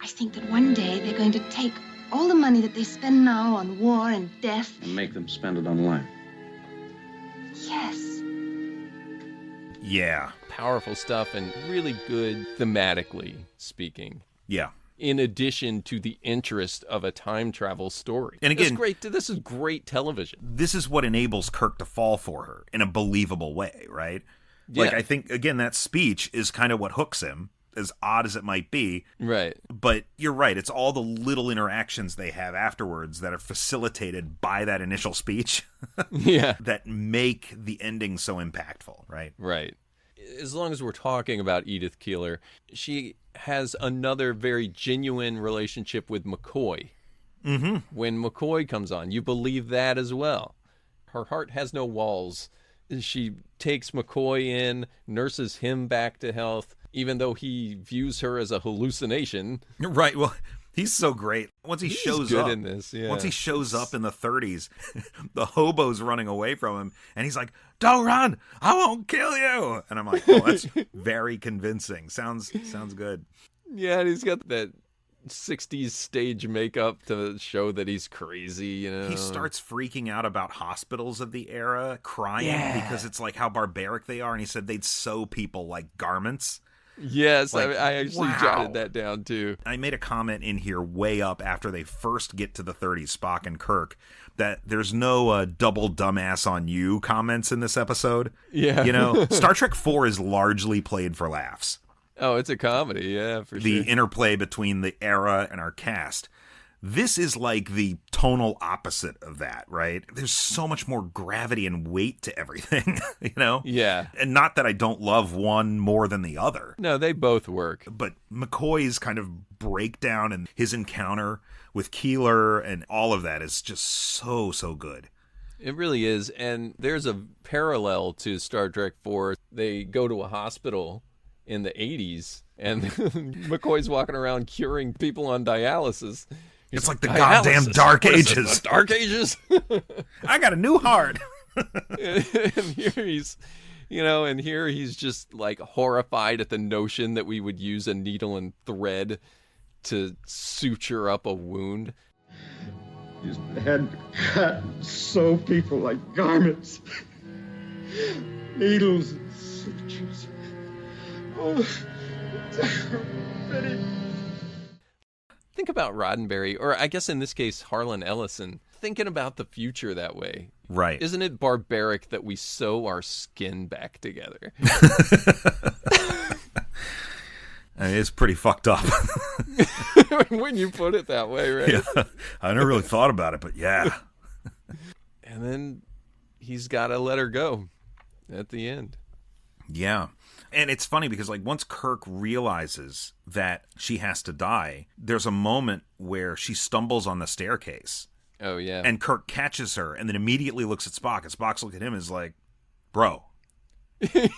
I think that one day they're going to take all the money that they spend now on war and death and make them spend it on life. Yes. Yeah. Powerful stuff and really good thematically speaking. Yeah. In addition to the interest of a time travel story. And again, this is great television. This is what enables Kirk to fall for her in a believable way, right? Yeah. Like, I think, again, that speech is kind of what hooks him, as odd as it might be. Right. But you're right. It's all the little interactions they have afterwards that are facilitated by that initial speech. Yeah. That make the ending so impactful, right? Right. As long as we're talking about Edith Keeler, she has another very genuine relationship with McCoy. Mm-hmm. When McCoy comes on, you believe that as well. Her heart has no walls. She takes McCoy in, nurses him back to health, even though he views her as a hallucination. Right. Well, he's so great. Once he shows good up in this, yeah. Once he shows up in the 30s, the hobo's running away from him, and he's like, "Don't run! I won't kill you!" And I'm like, "Oh, that's very convincing. Sounds good." Yeah, and he's got that 60s stage makeup to show that he's crazy, He starts freaking out about hospitals of the era, crying because it's like how barbaric they are, and he said they'd sew people like garments. Yes, like, I actually jotted that down too. I made a comment in here way up after they first get to the 30s, Spock and Kirk, that there's no double dumbass on you comments in this episode. Yeah. Star Trek 4 is largely played for laughs. Oh, it's a comedy, yeah, for sure. The interplay between the era and our cast. This is like the tonal opposite of that, right? There's so much more gravity and weight to everything, Yeah. And not that I don't love one more than the other. No, they both work. But McCoy's kind of breakdown and his encounter with Keeler and all of that is just so good. It really is. And there's a parallel to Star Trek 4. They go to a hospital in the 80s, and McCoy's walking around curing people on dialysis. It's like the goddamn Dark Ages. The Dark Ages? I got a new heart. And here he's just like horrified at the notion that we would use a needle and thread to suture up a wound. Just had to cut and sew people like garments. Needles and sutures. Oh, Betty. Think about Roddenberry, or I guess in this case, Harlan Ellison, thinking about the future that way. Right. Isn't it barbaric that we sew our skin back together? It's pretty fucked up. When you put it that way, right? Yeah. I never really thought about it, but yeah. And then he's got to let her go at the end. Yeah. And it's funny because, like, once Kirk realizes that she has to die, there's a moment where she stumbles on the staircase. Oh, yeah. And Kirk catches her and then immediately looks at Spock. And Spock's looking at him and is like, bro.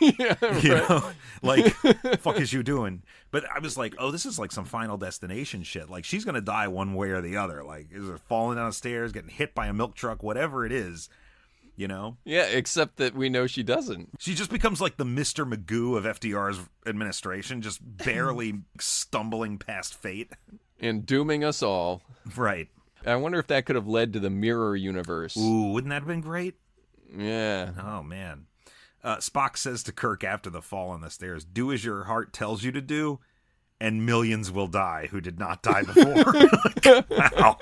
Yeah, right. Like, fuck is you doing? But I was like, oh, this is like some Final Destination shit. Like, she's going to die one way or the other. Like, is it falling down the stairs, getting hit by a milk truck, whatever it is. you know? Yeah, except that we know she doesn't. She just becomes like the Mr. Magoo of FDR's administration, just barely stumbling past fate. And dooming us all. Right. I wonder if that could have led to the mirror universe. Ooh, wouldn't that have been great? Yeah. Oh, man. Spock says to Kirk after the fall on the stairs, "Do as your heart tells you to do, and millions will die who did not die before." Wow.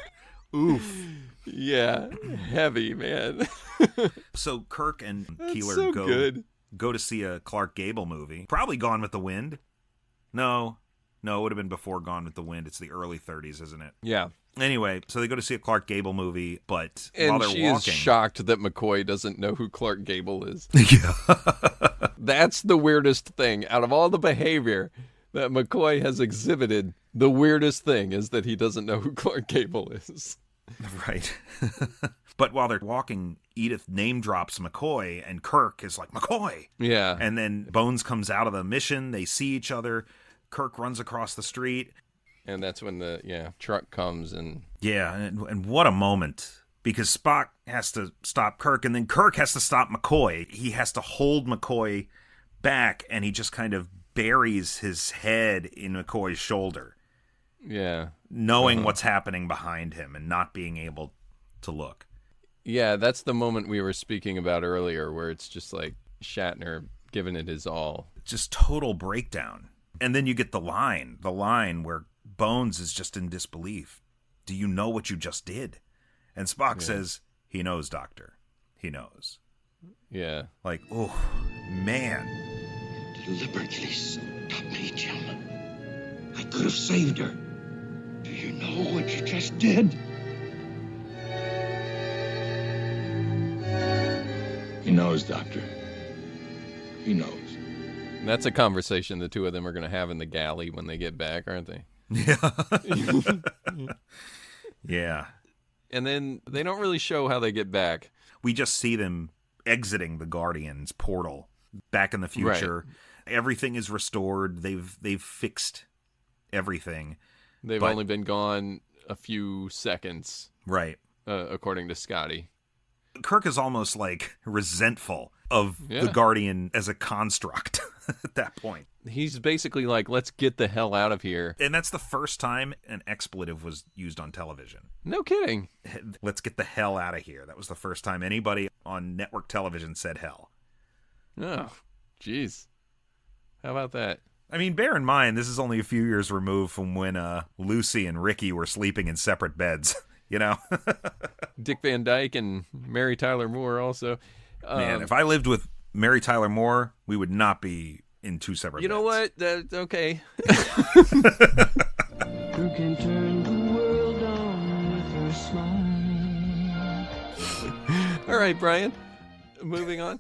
Oof. Yeah. Heavy, man. So Kirk and Keeler so go to see a Clark Gable movie. Probably Gone with the Wind. No, it would have been before Gone with the Wind. It's the early 30s, isn't it? Yeah. Anyway, so they go to see a Clark Gable movie, but and while they're she walking... is shocked that McCoy doesn't know who Clark Gable is. Yeah. That's the weirdest thing. Out of all the behavior that McCoy has exhibited, the weirdest thing is that he doesn't know who Clark Gable is. Right. But while they're walking, Edith name drops McCoy, and Kirk is like, "McCoy!" Yeah. And then Bones comes out of the mission. They see each other. Kirk runs across the street. And that's when the truck comes and... Yeah, and what a moment. Because Spock has to stop Kirk, and then Kirk has to stop McCoy. He has to hold McCoy back, and he just kind of buries his head in McCoy's shoulder. Yeah. Knowing what's happening behind him and not being able to look. Yeah, that's the moment we were speaking about earlier, where it's just like Shatner giving it his all. Just total breakdown. And then you get the line where Bones is just in disbelief. "Do you know what you just did?" And Spock says, "He knows, Doctor. He knows." Yeah. Like, oh, man. Deliberately stopped me, Jim. I could have saved her. Do you know what you just did? He knows, Doctor. He knows. That's a conversation the two of them are going to have in the galley when they get back, aren't they? Yeah. Yeah. And then they don't really show how they get back. We just see them exiting the Guardian's portal back in the future. Right. Everything is restored. They've fixed everything. They've only been gone a few seconds. Right. According to Scotty. Kirk is almost like resentful of the Guardian as a construct at that point. He's basically like, let's get the hell out of here. And that's the first time an expletive was used on television. No kidding. Let's get the hell out of here. That was the first time anybody on network television said hell. Oh, jeez. How about that? I mean, bear in mind, this is only a few years removed from when Lucy and Ricky were sleeping in separate beds. You know? Dick Van Dyke and Mary Tyler Moore also. Man, if I lived with Mary Tyler Moore, we would not be in two separate beds. You know what? Okay. Who can turn the world on with her smile? All right, Brian. Moving on.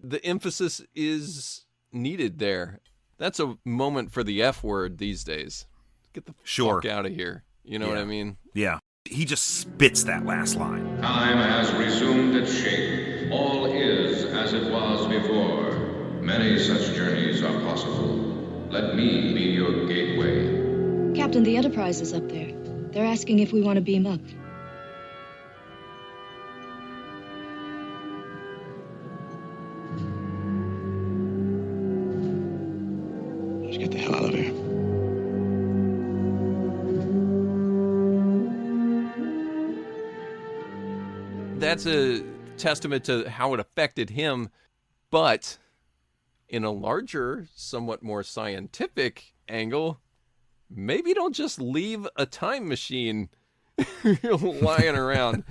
The emphasis is needed there. That's a moment for the F word these days. Get the fuck out of here. You know what I mean? Yeah. He just spits that last line. Time has resumed its shape. All is as it was before. Many such journeys are possible. Let me be your gateway. Captain, the Enterprise is up there. They're asking if we want to beam up. Let's get the hell out of here. That's a testament to how it affected him, but in a larger, somewhat more scientific angle, maybe don't just leave a time machine lying around.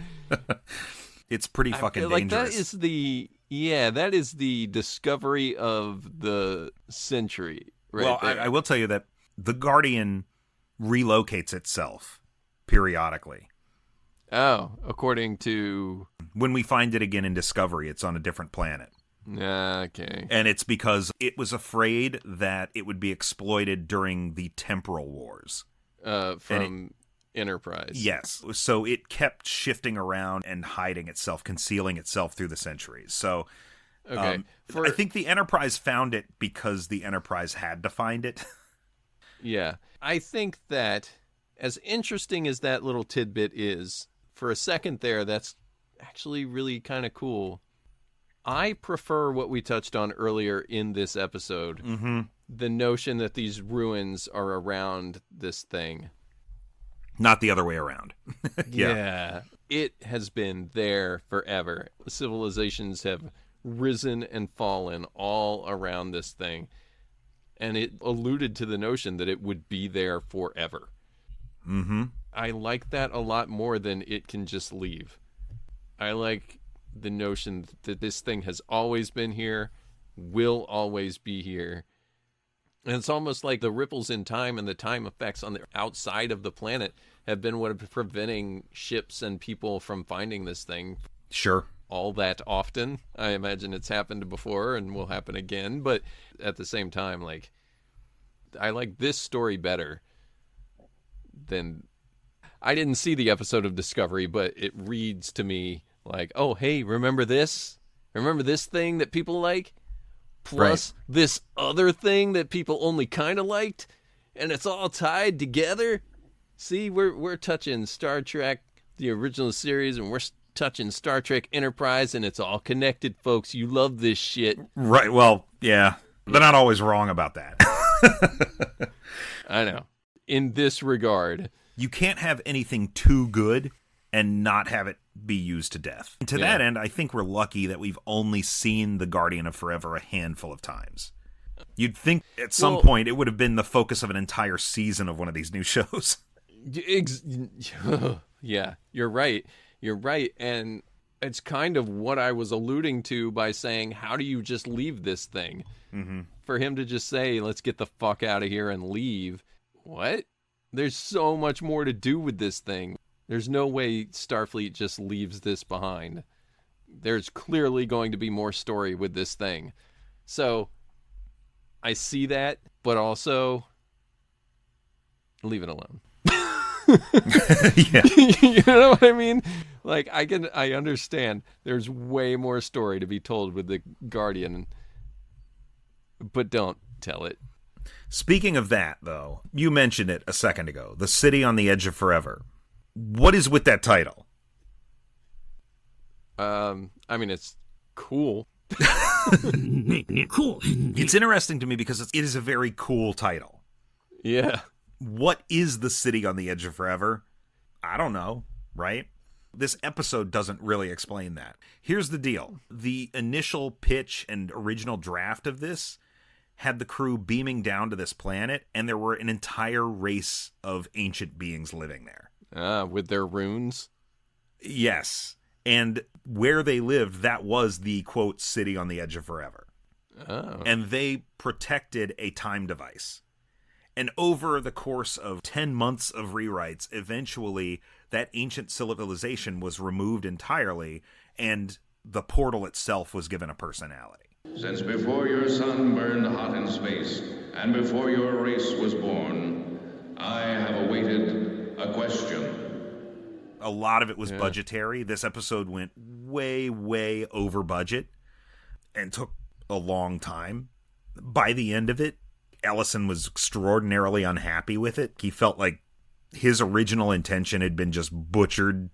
It's pretty fucking dangerous. That is the discovery of the century. Right. Well, I will tell you that the Guardian relocates itself periodically. Oh, according to... When we find it again in Discovery, it's on a different planet. Okay. And it's because it was afraid that it would be exploited during the temporal wars. From Enterprise. Yes. So it kept shifting around and hiding itself, concealing itself through the centuries. So okay. I think the Enterprise found it because the Enterprise had to find it. Yeah. I think that As interesting as that little tidbit is, for a second there, that's actually really kind of cool. I prefer what we touched on earlier in this episode. Mm-hmm. The notion that these ruins are around this thing. Not the other way around. Yeah. It has been there forever. Civilizations have risen and fallen all around this thing. And it alluded to the notion that it would be there forever. Mm-hmm. I like that a lot more than it can just leave. I like the notion that this thing has always been here, will always be here. And it's almost like the ripples in time and the time effects on the outside of the planet have been what are preventing ships and people from finding this thing. Sure. All that often. I imagine it's happened before and will happen again. But at the same time, like, I like this story better than... I didn't see the episode of Discovery, but it reads to me like, oh, hey, remember this? Remember this thing that people like? Plus this other thing that people only kind of liked? And it's all tied together? See, we're touching Star Trek, the original series, and we're touching Star Trek Enterprise, and it's all connected, folks. You love this shit. Right, well, yeah. They're not always wrong about that. I know. In this regard... You can't have anything too good and not have it be used to death. And to that end, I think we're lucky that we've only seen The Guardian of Forever a handful of times. You'd think at some point it would have been the focus of an entire season of one of these new shows. Yeah, you're right. You're right. And it's kind of what I was alluding to by saying, how do you just leave this thing? Mm-hmm. For him to just say, let's get the fuck out of here and leave. What? There's so much more to do with this thing. There's no way Starfleet just leaves this behind. There's clearly going to be more story with this thing. So, I see that, but also, leave it alone. Yeah. You know what I mean? Like, I understand there's way more story to be told with the Guardian, but don't tell it. Speaking of that, though, you mentioned it a second ago, The City on the Edge of Forever. What is with that title? I mean, it's cool. Cool. It's interesting to me because it is a very cool title. Yeah. What is The City on the Edge of Forever? I don't know, right? This episode doesn't really explain that. Here's the deal. The initial pitch and original draft of this had the crew beaming down to this planet, and there were an entire race of ancient beings living there. With their runes? Yes. And where they lived, that was the, quote, city on the edge of forever. Oh. And they protected a time device. And over the course of 10 months of rewrites, eventually that ancient civilization was removed entirely, and the portal itself was given a personality. Since before your sun burned hot in space, and before your race was born, I have awaited a question. A lot of it was budgetary. This episode went way, way over budget and took a long time. By the end of it, Ellison was extraordinarily unhappy with it. He felt like his original intention had been just butchered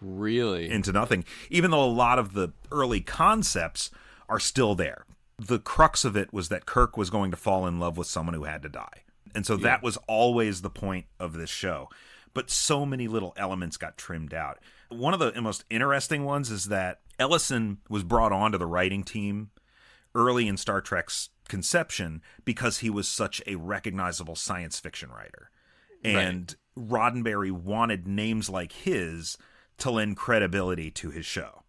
into nothing, even though a lot of the early concepts are still there. The crux of it was that Kirk was going to fall in love with someone who had to die. And so that was always the point of this show. But so many little elements got trimmed out. One of the most interesting ones is that Ellison was brought onto the writing team early in Star Trek's conception because he was such a recognizable science fiction writer. And Roddenberry wanted names like his to lend credibility to his show.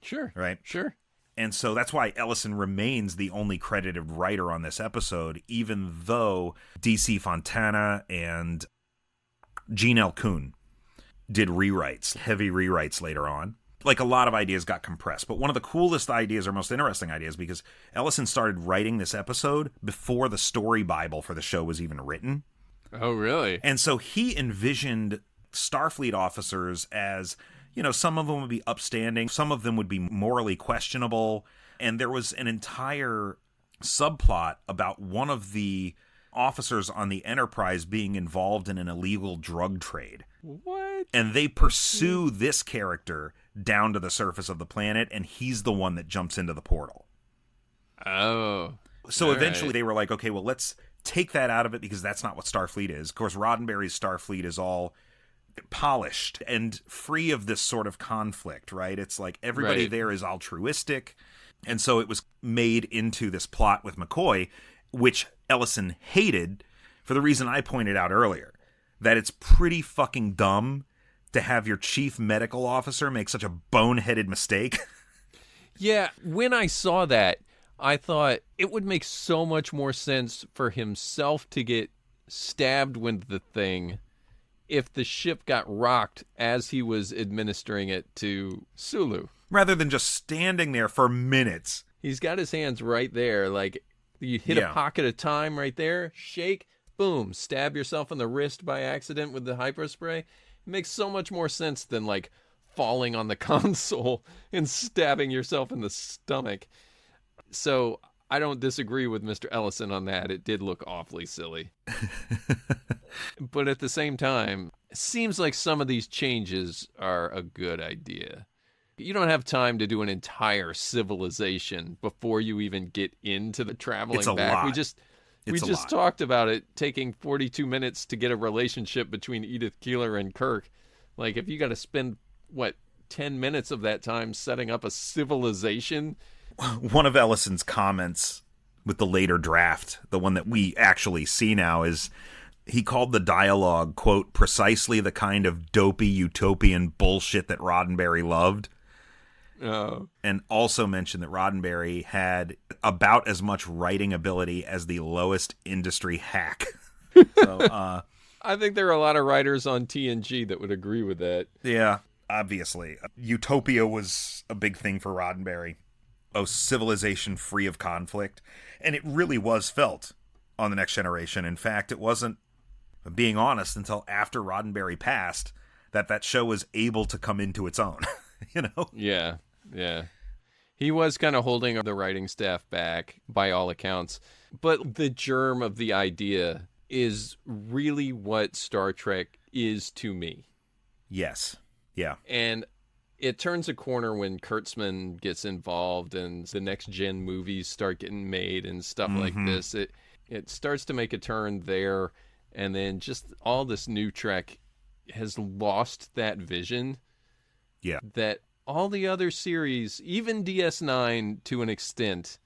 Sure. Right? Sure. And so that's why Ellison remains the only credited writer on this episode, even though D.C. Fontana and Gene L. Kuhn did rewrites, heavy rewrites later on. Like, a lot of ideas got compressed. But one of the coolest ideas, or most interesting ideas, because Ellison started writing this episode before the story Bible for the show was even written. Oh, really? And so he envisioned Starfleet officers as, you know, some of them would be upstanding, some of them would be morally questionable, and there was an entire subplot about one of the officers on the Enterprise being involved in an illegal drug trade. What? And they pursue this character down to the surface of the planet, and he's the one that jumps into the portal. Oh. So eventually they were like, okay, well, let's take that out of it because that's not what Starfleet is. Of course, Roddenberry's Starfleet is all polished and free of this sort of conflict, right? It's like everybody there is altruistic. And so it was made into this plot with McCoy, which Ellison hated for the reason I pointed out earlier, that it's pretty fucking dumb to have your chief medical officer make such a boneheaded mistake. Yeah, when I saw that, I thought it would make so much more sense for himself to get stabbed with the thing if the ship got rocked as he was administering it to Sulu. Rather than just standing there for minutes. He's got his hands right there. Like, you hit a pocket of time right there, shake, boom, stab yourself in the wrist by accident with the hyperspray. It makes so much more sense than, like, falling on the console and stabbing yourself in the stomach. So I don't disagree with Mr. Ellison on that. It did look awfully silly. But at the same time, it seems like some of these changes are a good idea. You don't have time to do an entire civilization before you even get into the traveling back. Lot. We just talked about it taking 42 minutes to get a relationship between Edith Keeler and Kirk. Like, if you got to spend, 10 minutes of that time setting up a civilization? One of Ellison's comments with the later draft, the one that we actually see now, is he called the dialogue, quote, precisely the kind of dopey utopian bullshit that Roddenberry loved. Oh. And also mentioned that Roddenberry had about as much writing ability as the lowest industry hack. So, I think there are a lot of writers on TNG that would agree with that. Yeah, obviously. Utopia was a big thing for Roddenberry. A civilization free of conflict. And it really was felt on The Next Generation. In fact, it wasn't, being honest, until after Roddenberry passed that show was able to come into its own. You know? Yeah. He was kind of holding the writing staff back, by all accounts. But the germ of the idea is really what Star Trek is to me. Yes. Yeah. And it turns a corner when Kurtzman gets involved and the next gen movies start getting made and stuff like this. It starts to make a turn there, and then just all this new Trek has lost that vision. Yeah. That all the other series, even DS9 to an extent,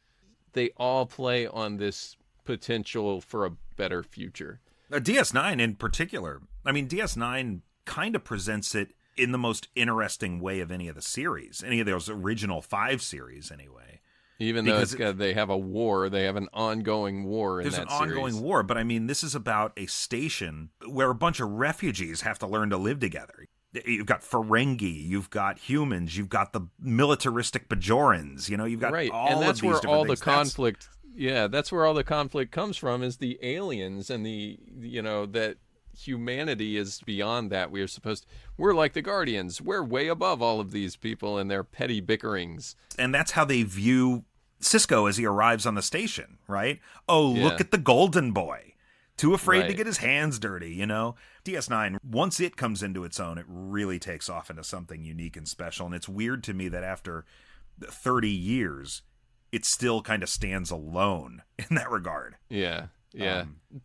they all play on this potential for a better future. DS9 in particular. I mean, DS9 kind of presents it in the most interesting way of any of the series, any of those original 5 series anyway. Even though they have a war, they have an ongoing war in that series. There's an ongoing war, but I mean, this is about a station where a bunch of refugees have to learn to live together. You've got Ferengi, you've got humans, you've got the militaristic Bajorans, you've got all and that's of these where different all things. the conflict. Yeah, that's where all the conflict comes from, is the aliens and the that humanity is beyond that. We're like the Guardians. We're way above all of these people and their petty bickerings. And that's how they view Sisko as he arrives on the station, right? Oh, Yeah. look at the golden boy. Too afraid to get his hands dirty, DS9, once it comes into its own, it really takes off into something unique and special. And it's weird to me that after 30 years, it still kind of stands alone in that regard. Yeah.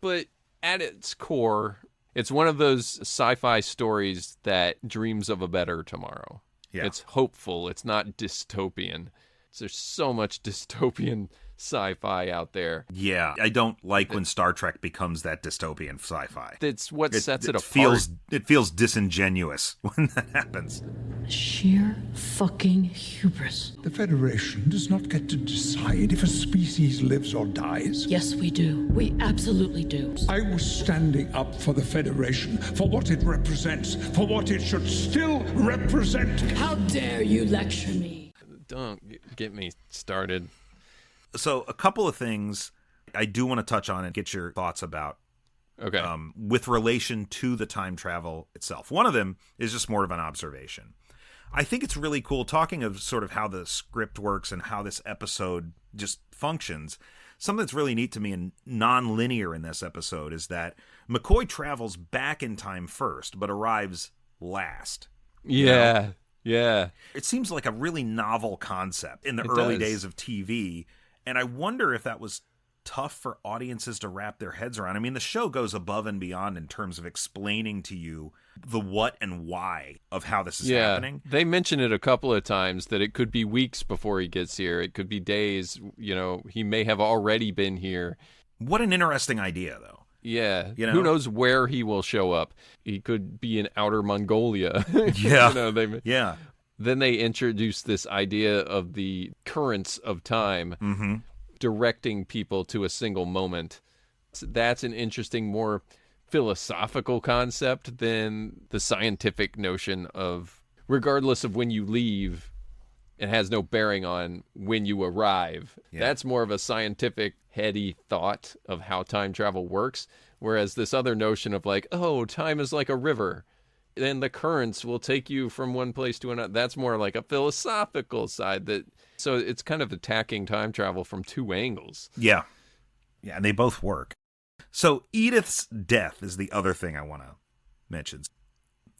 But at its core, it's one of those sci-fi stories that dreams of a better tomorrow. Yeah. It's hopeful. It's not dystopian. There's so much dystopian sci-fi out there. Yeah, I don't like when Star Trek becomes that dystopian sci-fi. That's what sets it apart. It feels disingenuous when that happens. Sheer fucking hubris. The Federation does not get to decide if a species lives or dies. Yes, we do. We absolutely do. I was standing up for the Federation, for what it represents, for what it should still represent. How dare you lecture me? Don't get me started. So a couple of things I do want to touch on and get your thoughts about. Okay. With relation to the time travel itself. One of them is just more of an observation. I think it's really cool, talking of sort of how the script works and how this episode just functions. Something that's really neat to me and non-linear in this episode is that McCoy travels back in time first, but arrives last. Yeah, yeah. It seems like a really novel concept in the early days of TV, and I wonder if that was tough for audiences to wrap their heads around. I mean, the show goes above and beyond in terms of explaining to you the what and why of how this is happening. They mention it a couple of times that it could be weeks before he gets here. It could be days. He may have already been here. What an interesting idea, though. Yeah. Who knows where he will show up? He could be in outer Mongolia. Yeah. Yeah. Then they introduce this idea of the currents of time, directing people to a single moment. So that's an interesting, more philosophical concept than the scientific notion of, regardless of when you leave, it has no bearing on when you arrive. Yeah. That's more of a scientific, heady thought of how time travel works, whereas this other notion of like, oh, time is like a river, then the currents will take you from one place to another. That's more like a philosophical side. So it's kind of attacking time travel from two angles. Yeah. Yeah, and they both work. So Edith's death is the other thing I want to mention.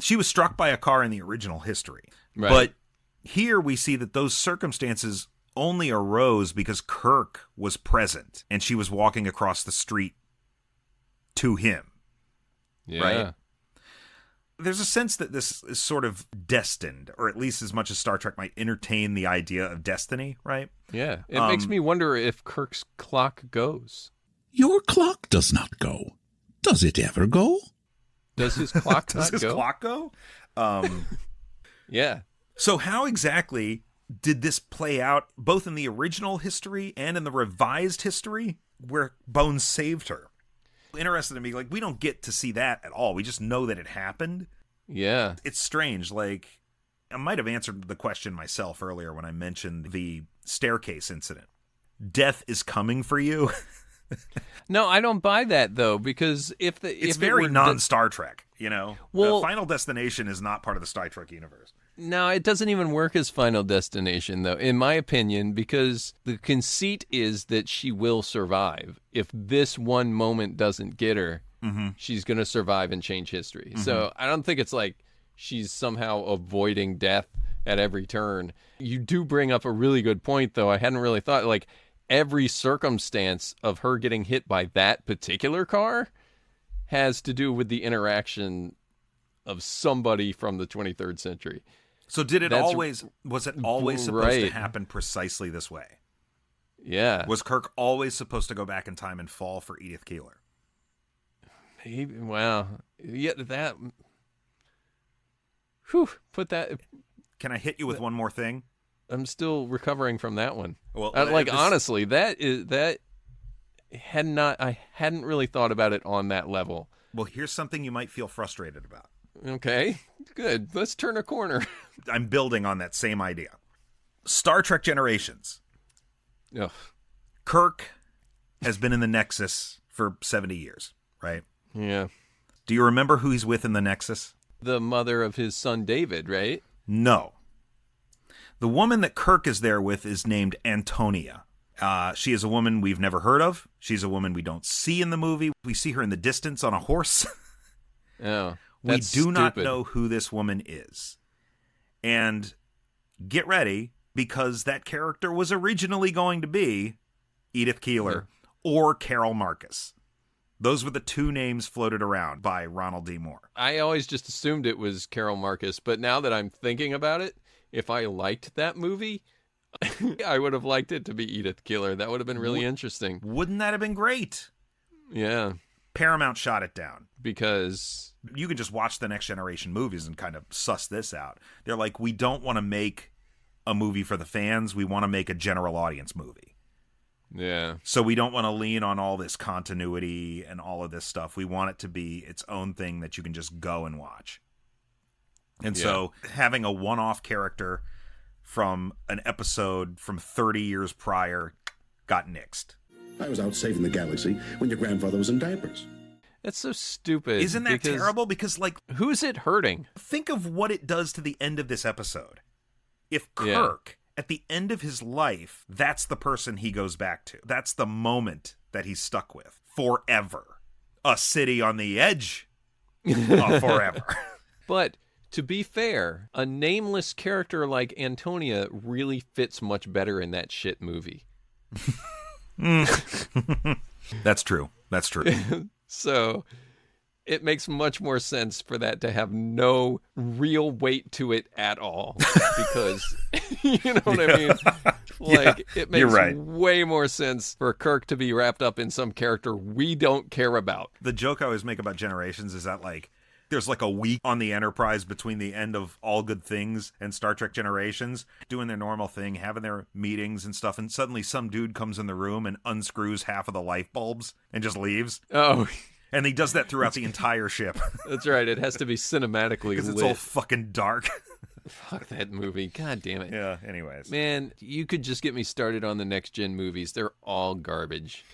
She was struck by a car in the original history. Right. But here we see that those circumstances only arose because Kirk was present and she was walking across the street to him. Yeah. Right? There's a sense that this is sort of destined, or at least as much as Star Trek might entertain the idea of destiny, right? Yeah. It makes me wonder if Kirk's clock goes. Your clock does not go. Does it ever go? Does his clock Does his clock go? Yeah. So how exactly did this play out, both in the original history and in the revised history, where Bones saved her? Interested in me, like, we don't get to see that at all. We just know that it happened. Yeah. It's strange. Like, I might have answered the question myself earlier when I mentioned the staircase incident. Death is coming for you. No, I don't buy that, though, because it's very non-Star Trek, Well, the Final Destination is not part of the Star Trek universe. No, it doesn't even work as Final Destination, though, in my opinion, because the conceit is that she will survive. If this one moment doesn't get her, she's going to survive and change history. So I don't think it's like she's somehow avoiding death at every turn. You do bring up a really good point, though. I hadn't really thought, like, every circumstance of her getting hit by that particular car has to do with the interaction of somebody from the 23rd century. So was it always supposed to happen precisely this way? Yeah. Was Kirk always supposed to go back in time and fall for Edith Keeler? Wow. Yeah, that... Whew, put that... Can I hit you with one more thing? I'm still recovering from that one. Well, honestly, I hadn't really thought about it on that level. Well, here's something you might feel frustrated about. Okay, good. Let's turn a corner. I'm building on that same idea. Star Trek Generations. Ugh. Kirk has been in the Nexus for 70 years, right? Yeah. Do you remember who he's with in the Nexus? The mother of his son David, right? No. The woman that Kirk is there with is named Antonia. She is a woman we've never heard of. She's a woman we don't see in the movie. We see her in the distance on a horse. Oh, we do not know who this woman is. And get ready, because that character was originally going to be Edith Keeler or Carol Marcus. Those were the two names floated around by Ronald D. Moore. I always just assumed it was Carol Marcus, but now that I'm thinking about it, if I liked that movie, I would have liked it to be Edith Keeler. That would have been really interesting. Wouldn't that have been great? Yeah. Paramount shot it down. Because you can just watch the Next Generation movies and kind of suss this out. They're like, we don't want to make a movie for the fans. We want to make a general audience movie. Yeah. So we don't want to lean on all this continuity and all of this stuff. We want it to be its own thing that you can just go and watch. And so having a one-off character from an episode from 30 years prior got nixed. I was out saving the galaxy when your grandfather was in diapers. That's so stupid. Isn't that terrible? Because, like... Who's it hurting? Think of what it does to the end of this episode. If Kirk, At the end of his life, that's the person he goes back to. That's the moment that he's stuck with forever. A city on the edge of forever. But to be fair, a nameless character like Antonia really fits much better in that shit movie. That's true. That's true. So it makes much more sense for that to have no real weight to it at all. Because, you know what I mean? Like, it makes way more sense for Kirk to be wrapped up in some character we don't care about. The joke I always make about Generations is that, like, there's like a week on the Enterprise between the end of All Good Things and Star Trek Generations, doing their normal thing, having their meetings and stuff, and suddenly some dude comes in the room and unscrews half of the light bulbs and just leaves. Oh, and he does that throughout the entire ship. That's right. It has to be cinematically lit. Because it's all fucking dark. Fuck that movie. God damn it. Yeah, anyways. Man, you could just get me started on the next gen movies. They're all garbage.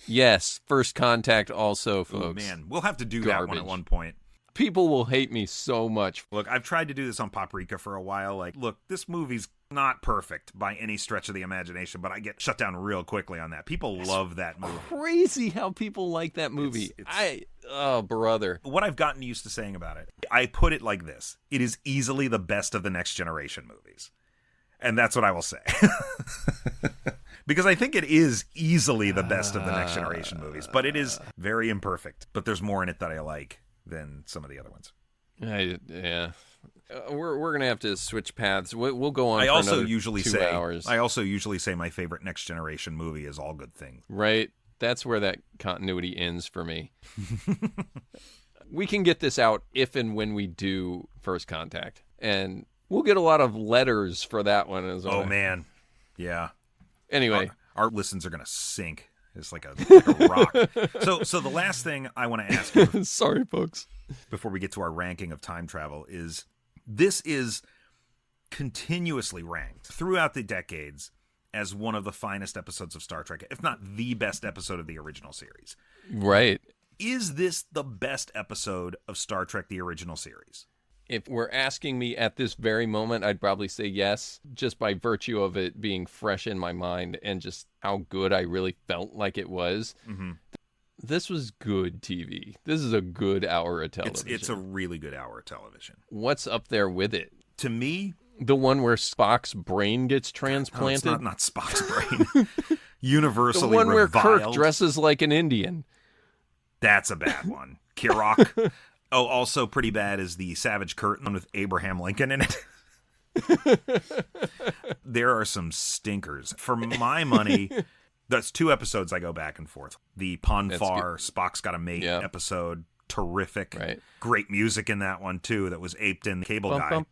Yes, First Contact also, folks. Oh, man, we'll have to do garbage. That one at one point. People will hate me so much. Look, I've tried to do this on Paprika for a while. Like, look, this movie's not perfect by any stretch of the imagination, but I get shut down real quickly on that. People love that movie. Crazy how people like that movie. Oh, brother. What I've gotten used to saying about it, I put it like this. It is easily the best of the Next Generation movies. And that's what I will say. Because I think it is easily the best of the Next Generation movies, but it is very imperfect. But there's more in it that I like than some of the other ones. Yeah. We're going to have to switch paths. We'll go on I for also another usually 2 say, hours. I also usually say my favorite Next Generation movie is All Good Things. Right. That's where that continuity ends for me. We can get this out if and when we do First Contact. And we'll get a lot of letters for that one as well. Oh, man. Yeah. Anyway. Our listens are going to sink. It's like a rock. So the last thing I want to ask you. Sorry, folks. Before we get to our ranking of time travel is, this is continuously ranked throughout the decades as one of the finest episodes of Star Trek, if not the best episode of the original series. Right. Is this the best episode of Star Trek, the original series? If we're asking me at this very moment, I'd probably say yes, just by virtue of it being fresh in my mind and just how good I really felt like it was. Mm-hmm. This was good TV. This is a good hour of television. It's a really good hour of television. What's up there with it? To me, the one where Spock's brain gets transplanted? No, it's not Spock's brain. Universally the one reviled. Where Kirk dresses like an Indian. That's a bad one. Kirok. Oh, also pretty bad is the Savage Curtain with Abraham Lincoln in it. There are some stinkers. For my money, that's 2 episodes I go back and forth. The Ponfar, Spock's Got a Mate episode, terrific. Right. Great music in that one, too, that was aped in the Cable Guy.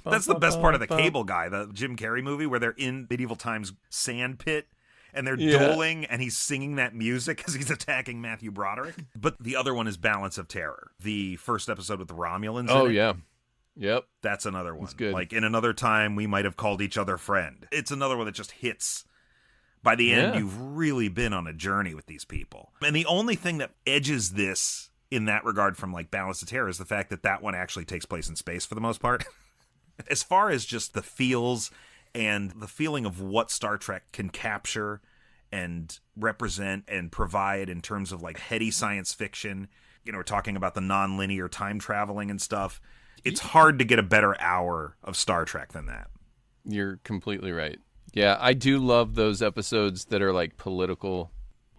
That's the best part of the Cable Guy, the Jim Carrey movie, where they're in medieval times sand pit. And they're dueling, and he's singing that music as he's attacking Matthew Broderick. But the other one is Balance of Terror, the first episode with the Romulans. Oh, in it. yeah. Yep. That's another one. That's good. Like, in another time, we might have called each other friend. It's another one that just hits. By the end, you've really been on a journey with these people. And the only thing that edges this in that regard from, like, Balance of Terror is the fact that that one actually takes place in space for the most part. As far as just the feels and the feeling of what Star Trek can capture and represent and provide in terms of like heady science fiction, you know, we're talking about the non-linear time traveling and stuff. It's hard to get a better hour of Star Trek than that. You're completely right. Yeah, I do love those episodes that are like political.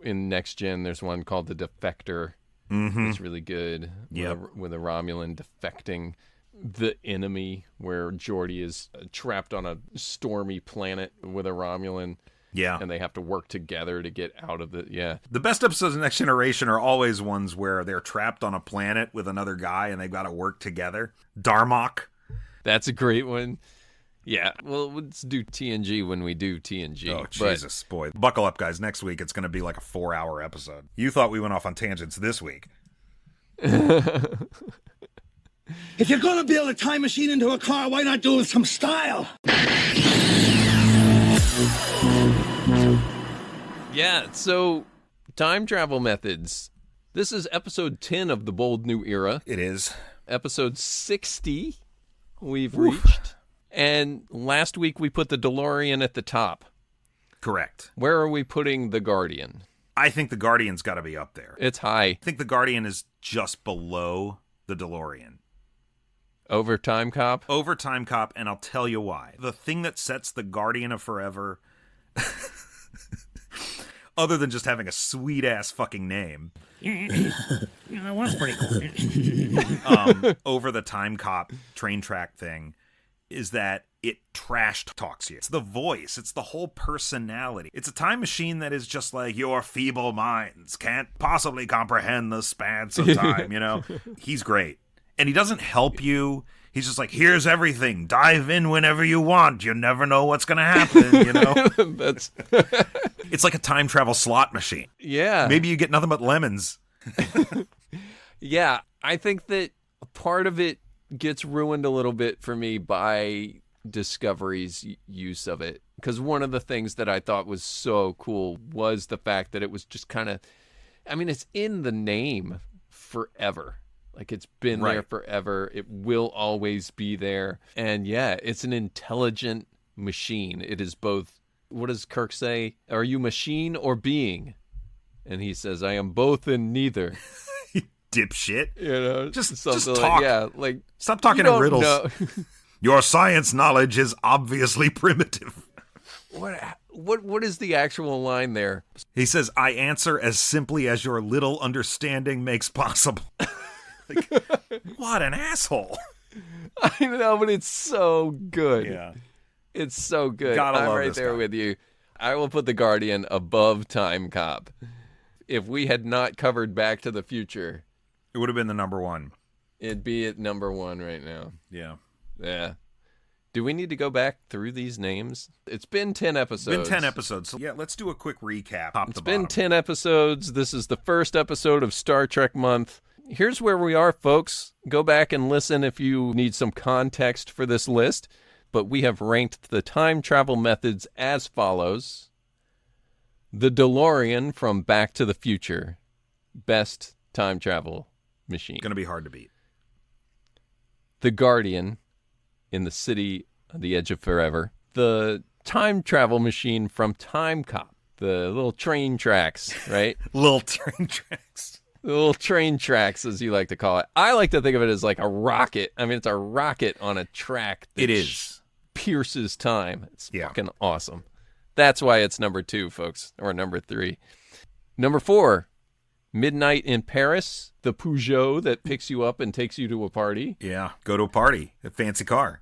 In Next Gen, there's one called The Defector. Mm-hmm. It's really good. With a Romulan defecting the enemy, where Geordi is trapped on a stormy planet with a Romulan. Yeah. And they have to work together to get out of it. Yeah. The best episodes of Next Generation are always ones where they're trapped on a planet with another guy and they've got to work together. Darmok. That's a great one. Yeah. Well, let's do TNG when we do TNG. Oh, Jesus, boy. Buckle up, guys. Next week, it's going to be like a 4-hour episode. You thought we went off on tangents this week. If you're going to build a time machine into a car, why not do it with some style? Yeah, so time travel methods. This is episode 10 of The Bold New Era. It is. Episode 60 we've reached. And last week we put the DeLorean at the top. Correct. Where are we putting the Guardian? I think the Guardian's got to be up there. It's high. I think the Guardian is just below the DeLorean. Over Time Cop? Over Time Cop, and I'll tell you why. The thing that sets the Guardian of Forever, other than just having a sweet-ass fucking name, That was pretty cool. over the Time Cop train track thing, is that it trash talks you. It's the voice. It's the whole personality. It's a time machine that is just like, your feeble minds can't possibly comprehend the span of time, you know? He's great. And he doesn't help you. He's just like, here's everything. Dive in whenever you want. You never know what's going to happen, you know? That's It's like a time travel slot machine. Yeah. Maybe you get nothing but lemons. Yeah, I think that part of it gets ruined a little bit for me by Discovery's use of it. Because one of the things that I thought was so cool was the fact that it was just kind of, I mean, it's in the name forever. Like, it's been there forever. It will always be there. And yeah, it's an intelligent machine. It is both, what does Kirk say? Are you machine or being? And he says, I am both and neither. Dipshit. You know, just something talk. Like Stop talking in riddles. Your science knowledge is obviously primitive. What is the actual line there? He says, I answer as simply as your little understanding makes possible. Like, what an asshole. I know, but it's so good. Yeah. It's so good. Gotta I'm love right this there guy. with you. I will put the Guardian above Time Cop. If we had not covered Back to the Future, it would have been the number one. It'd be at number one right now. Yeah. Yeah. Do we need to go back through these names? It's been 10 episodes. It's been 10 episodes. So yeah, let's do a quick recap. It's been 10 episodes. This is the first episode of Star Trek Month. Here's where we are, folks. Go back and listen if you need some context for this list. But we have ranked the time travel methods as follows. The DeLorean from Back to the Future. Best time travel machine. Going to be hard to beat. The Guardian in the City on the Edge of Forever. The time travel machine from Time Cop. The little train tracks, right? Little train tracks. The little train tracks, as you like to call it. I like to think of it as like a rocket. I mean, it's a rocket on a track that it is. Pierces time. It's fucking awesome. That's why it's number 2, folks, or number 3. Number 4, Midnight in Paris, the Peugeot that picks you up and takes you to a party. Yeah, go to a party, a fancy car.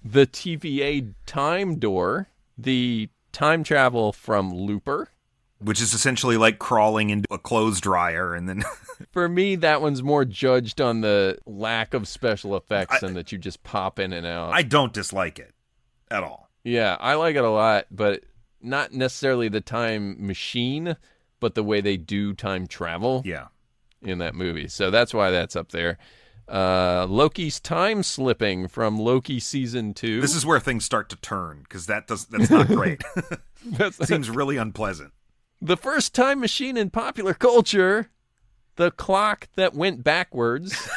The TVA Time Door, the time travel from Looper. Which is essentially like crawling into a clothes dryer and then... For me, that one's more judged on the lack of special effects and that you just pop in and out. I don't dislike it at all. Yeah, I like it a lot, but not necessarily the time machine, but the way they do time travel in that movie. So that's why that's up there. Loki's time slipping from Loki season 2. This is where things start to turn, because that's not great. Seems really unpleasant. The first time machine in popular culture, the clock that went backwards.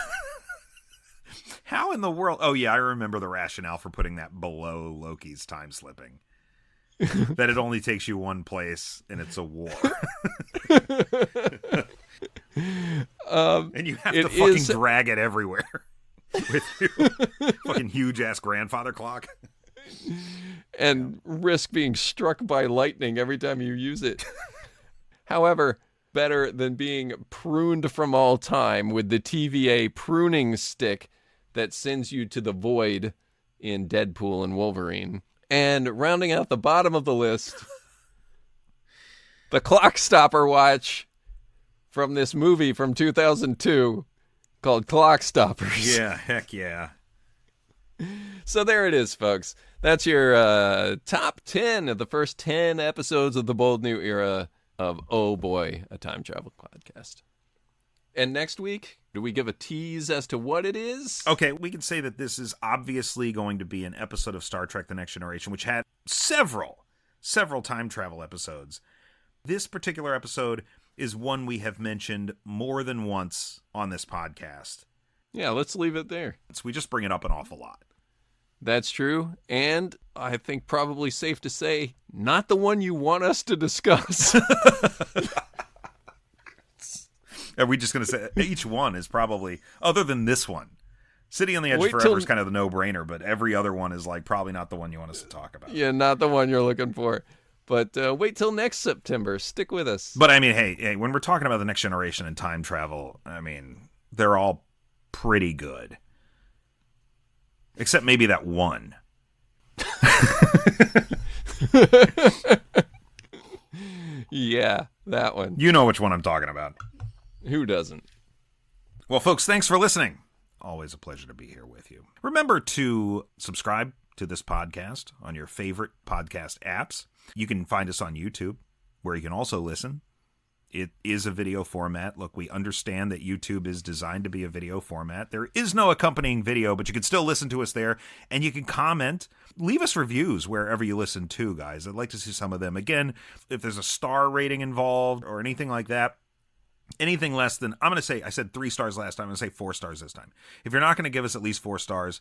How in the world? Oh, yeah, I remember the rationale for putting that below Loki's time slipping. That it only takes you one place, and it's a war. And you have to fucking drag it everywhere with your fucking huge-ass grandfather clock. And risk being struck by lightning every time you use it. However, better than being pruned from all time with the TVA pruning stick that sends you to the void in Deadpool and Wolverine. And rounding out the bottom of the list, the clock stopper watch from this movie from 2002 called Clock Stoppers. Yeah, heck yeah. So there it is, folks. That's your top 10 of the first 10 episodes of the bold new era of Oh Boy, a Time Travel Podcast. And next week, do we give a tease as to what it is? Okay, we can say that this is obviously going to be an episode of Star Trek The Next Generation, which had several time travel episodes. This particular episode is one we have mentioned more than once on this podcast. Yeah, let's leave it there. We just bring it up an awful lot. That's true. And I think probably safe to say, not the one you want us to discuss. Are we just going to say each one is probably, other than this one, City on the Edge Forever is kind of the no-brainer, but every other one is like probably not the one you want us to talk about. Yeah, not the one you're looking for. But wait till next September. Stick with us. But I mean, hey, when we're talking about the next generation and time travel, I mean, they're all pretty good. Except maybe that one. Yeah, that one. You know which one I'm talking about. Who doesn't? Well, folks, thanks for listening. Always a pleasure to be here with you. Remember to subscribe to this podcast on your favorite podcast apps. You can find us on YouTube, where you can also listen. It is a video format. Look, we understand that YouTube is designed to be a video format. There is no accompanying video, but you can still listen to us there, and you can comment. Leave us reviews wherever you listen to, guys. I'd like to see some of them. Again, if there's a star rating involved or anything like that, anything less than, I'm going to say, I said 3 stars last time, I'm going to say 4 stars this time. If you're not going to give us at least 4 stars,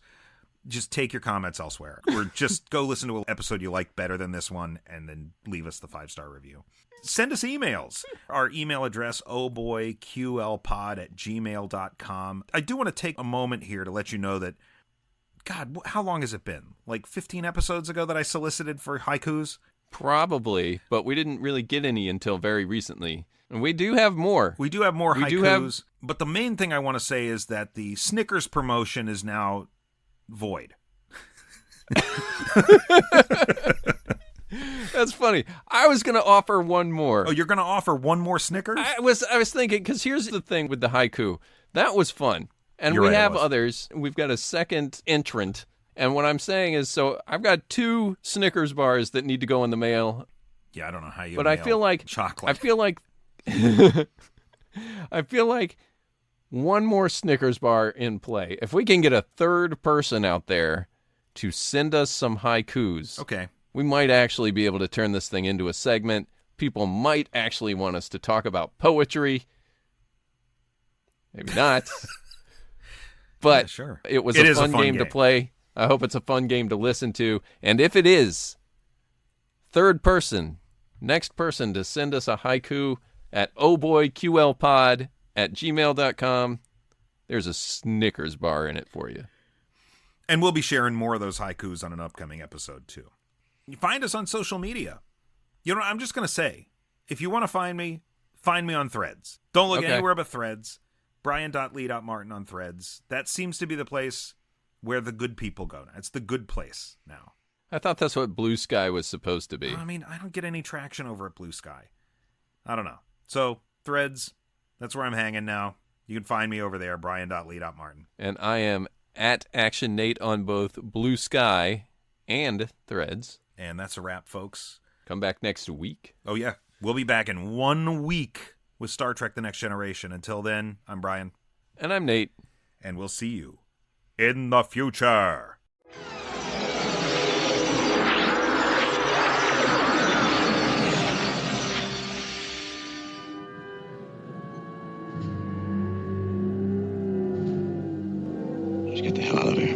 just take your comments elsewhere. Or just go listen to an episode you like better than this one, and then leave us the 5-star review. Send us emails. Our email address, ohboyqlpod@gmail.com. I do want to take a moment here to let you know that, God, how long has it been? Like 15 episodes ago that I solicited for haikus? Probably, but we didn't really get any until very recently. And we do have more. We do have more haikus, but the main thing I want to say is that the Snickers promotion is now void. That's funny. I was going to offer one more. Oh, you're going to offer one more Snickers? I was thinking, because here's the thing with the haiku. That was fun. And we have others. We've got a second entrant. And what I'm saying is, so I've got 2 Snickers bars that need to go in the mail. Yeah, I don't know how you But I feel like chocolate. I feel like one more Snickers bar in play. If we can get a third person out there to send us some haikus. Okay. We might actually be able to turn this thing into a segment. People might actually want us to talk about poetry. Maybe not. But yeah, sure. It was a fun game to play. I hope it's a fun game to listen to. And if it is, third person, next person to send us a haiku at ohboyqlpod@gmail.com. There's a Snickers bar in it for you. And we'll be sharing more of those haikus on an upcoming episode, too. You find us on social media. You know, I'm just going to say, if you want to find me on Threads. Don't look anywhere but Threads. Brian.lee.martin on Threads. That seems to be the place where the good people go. It's the good place now. I thought that's what Blue Sky was supposed to be. I mean, I don't get any traction over at Blue Sky. I don't know. So, Threads, that's where I'm hanging now. You can find me over there, Brian.lee.martin. And I am at Action Nate on both Blue Sky and Threads. And that's a wrap, folks. Come back next week. Oh, yeah. We'll be back in 1 week with Star Trek The Next Generation. Until then, I'm Brian. And I'm Nate. And we'll see you in the future. Let's get the hell out of here.